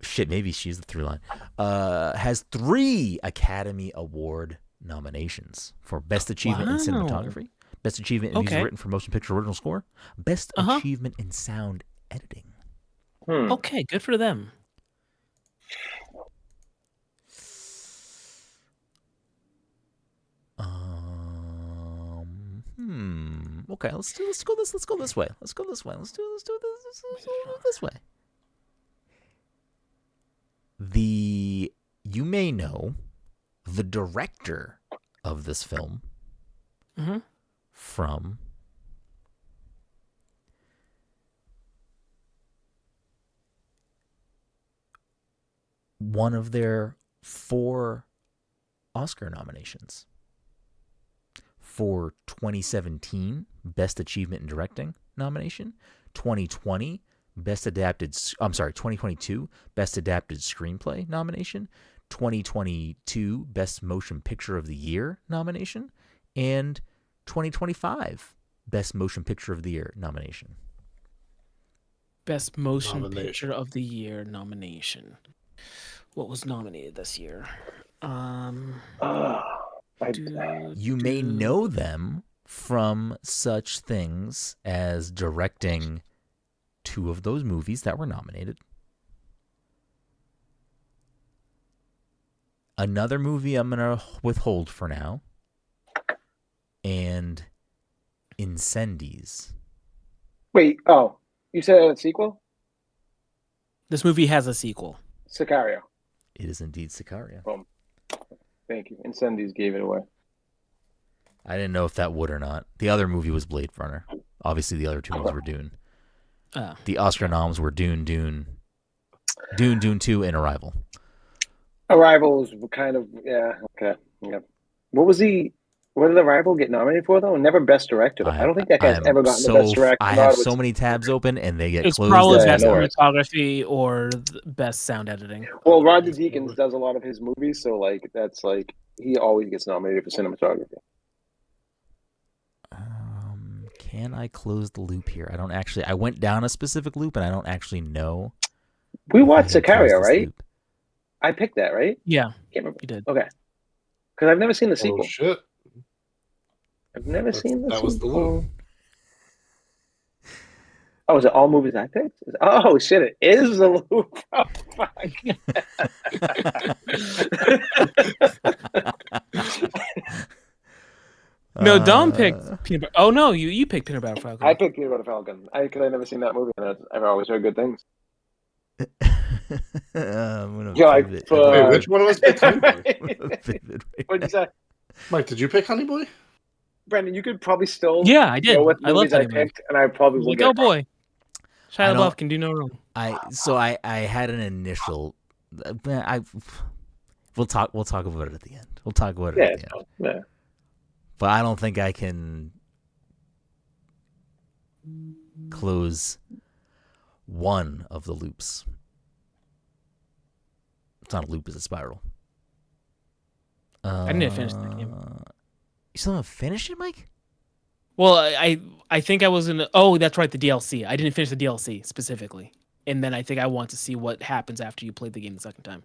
B: Shit, maybe she's the through line. Has 3 Academy Award nominations for Best Achievement in
D: Wow.
B: Cinematography, Best Achievement in Music Written for Motion Picture Original Score, Best Achievement in Sound Editing.
D: Okay, good for them.
B: Okay, let's go this way. Let's do this way. You may know the director of this film from one of their 4 Oscar nominations. For 2017, Best Achievement in Directing nomination. 2022, Best Adapted Screenplay nomination. 2022, Best Motion Picture of the Year nomination. And 2025, Best Motion Picture of the Year nomination.
D: Best Motion Picture of the Year nomination. What was nominated this year?
B: You may know them from such things as directing 2 of those movies that were nominated. Another movie I'm going to withhold for now. And Incendies.
E: Wait, you said a sequel?
D: This movie has a sequel.
E: Sicario.
B: It is indeed Sicario.
E: Boom. Thank you. Incendies gave it away.
B: I didn't know if that would or not. The other movie was Blade Runner. Obviously, the other 2 movies were Dune. The Oscar noms were Dune 2, and Arrival.
E: Arrival was kind of, yeah, okay. Yeah. What did Arrival get nominated for, though? Never Best Director. I don't think that guy's ever gotten the Best Director.
B: I have so many tabs open, and they get
D: It's
B: closed.
D: probably
B: as
D: Best
B: ever.
D: Cinematography or Best Sound Editing.
E: Well, Roger Deakins does a lot of his movies, so that's he always gets nominated for cinematography.
B: Can I close the loop here? I went down a specific loop, and I don't actually know.
E: We watched Sicario, right? Loop. I picked that, right?
D: Yeah,
E: can't remember.
D: You did.
E: Okay, because I've never seen the sequel.
C: Oh shit!
E: I've never seen the sequel.
C: That was the loop.
E: Oh, is it all movies I picked? Oh shit! It is the loop. Oh fuck!
D: No, Dom picked Peanut Butter. Oh no, you picked Peanut Butter Falcon.
E: I picked Peanut Butter Falcon because I've never seen that movie, and I've always heard good things.
C: Wait, which one of us picked Honey Boy?
E: What'd you say,
C: Mike? Did you pick Honey Boy?
E: Brenden, you could probably still
D: I did.
E: know what
D: I love
E: movies I picked, and I probably will
D: like,
E: get
D: oh
E: it wrong.
D: boy, Shia LaBeouf can do no wrong.
B: I had an initial. We'll talk about it at the end. We'll talk about it at the end.
E: Yeah.
B: But I don't think I can close one of the loops. It's not a loop; it's a spiral.
D: I didn't finish the game.
B: You still haven't finished it, Mike?
D: Well, I think I was in. Oh, that's right, the DLC. I didn't finish the DLC specifically, and then I think I want to see what happens after you play the game the second time.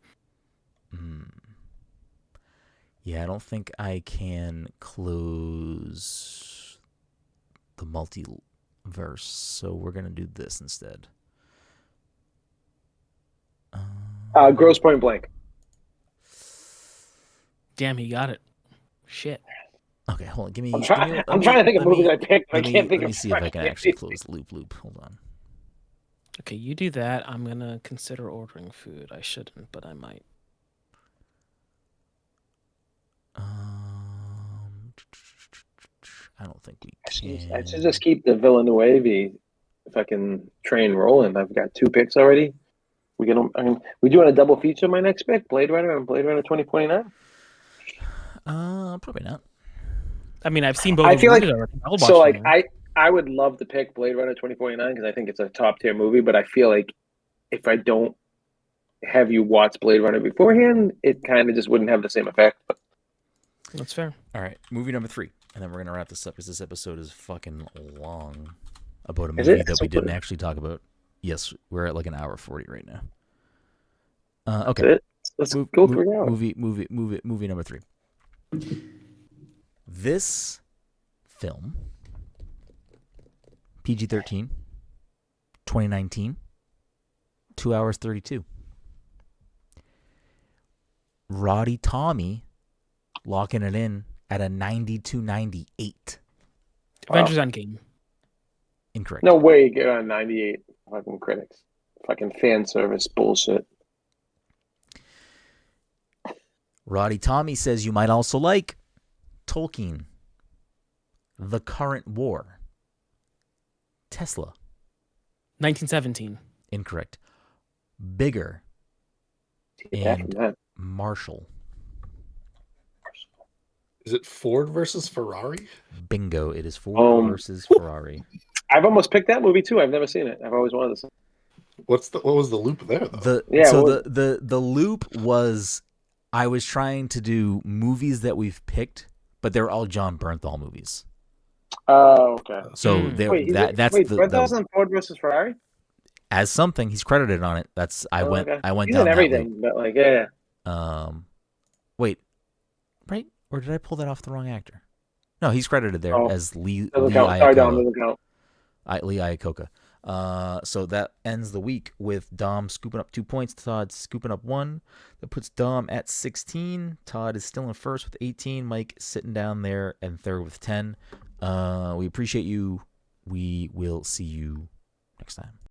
B: Yeah, I don't think I can close the multiverse, so we're gonna do this instead.
E: Gross Point Blank.
D: Damn, he got it. Shit.
B: Okay, hold on.
E: I'm trying to think of movies I picked, but I can't think
B: Let
E: of.
B: me see if I can actually close the loop. Hold on.
D: Okay, you do that. I'm gonna consider ordering food. I shouldn't, but I might.
B: I don't think we
E: I should
B: can.
E: just keep the Villeneuve fucking train rolling. I've got 2 picks already. We doing a double feature. My next pick, Blade Runner and Blade Runner 2049.
B: Probably not.
D: I mean, I've seen both
E: I
D: those
E: feel like
D: movies already. I'll watch
E: so like
D: them.
E: I would love to pick Blade Runner 2049 because I think it's a top tier movie. But I feel like if I don't have you watch Blade Runner beforehand, it kind of just wouldn't have the same effect. But
D: That's fair.
B: All right, movie number 3, and then we're gonna wrap this up because this episode is fucking long. About a
E: Is
B: movie
E: it?
B: that
E: So
B: we didn't
E: what-
B: actually talk about. Yes, we're at like an hour 40 right now. Okay.
E: That's it? Let's go 3 hours.
B: Movie number 3. This film, PG-13, 2019, 2 hours 32. Roddy Tommy locking it in at a 92.98.
D: Avengers Endgame.
B: Incorrect.
E: No way you get on 98 fucking critics. Fucking fan service bullshit.
B: Roddy Tommy says you might also like Tolkien, The Current War, Tesla.
D: 1917.
B: Incorrect. Bigger
E: Take that from
B: and
E: that.
B: Marshall.
C: Is it Ford versus Ferrari?
B: Bingo. It is Ford versus Ferrari.
E: I've almost picked that movie too. I've never seen it. I've always wanted to see it.
C: What was the loop there though?
B: The loop was I was trying to do movies that we've picked, but they're all John Bernthal movies.
E: Oh, okay.
B: So that's
E: Brenthal's on Ford versus Ferrari?
B: as something he's credited on it. That's I went
E: He's
B: down
E: in
B: that
E: everything, but like, yeah.
B: Wait, right? Or did I pull that off the wrong actor? No, he's credited there as Lee
E: Doesn't count. Sorry, Dom, doesn't count.
B: Lee Iacocca. So that ends the week with Dom scooping up 2 points, Todd scooping up 1. That puts Dom at 16. Todd is still in first with 18. Mike sitting down there and third with 10. We appreciate you. We will see you next time.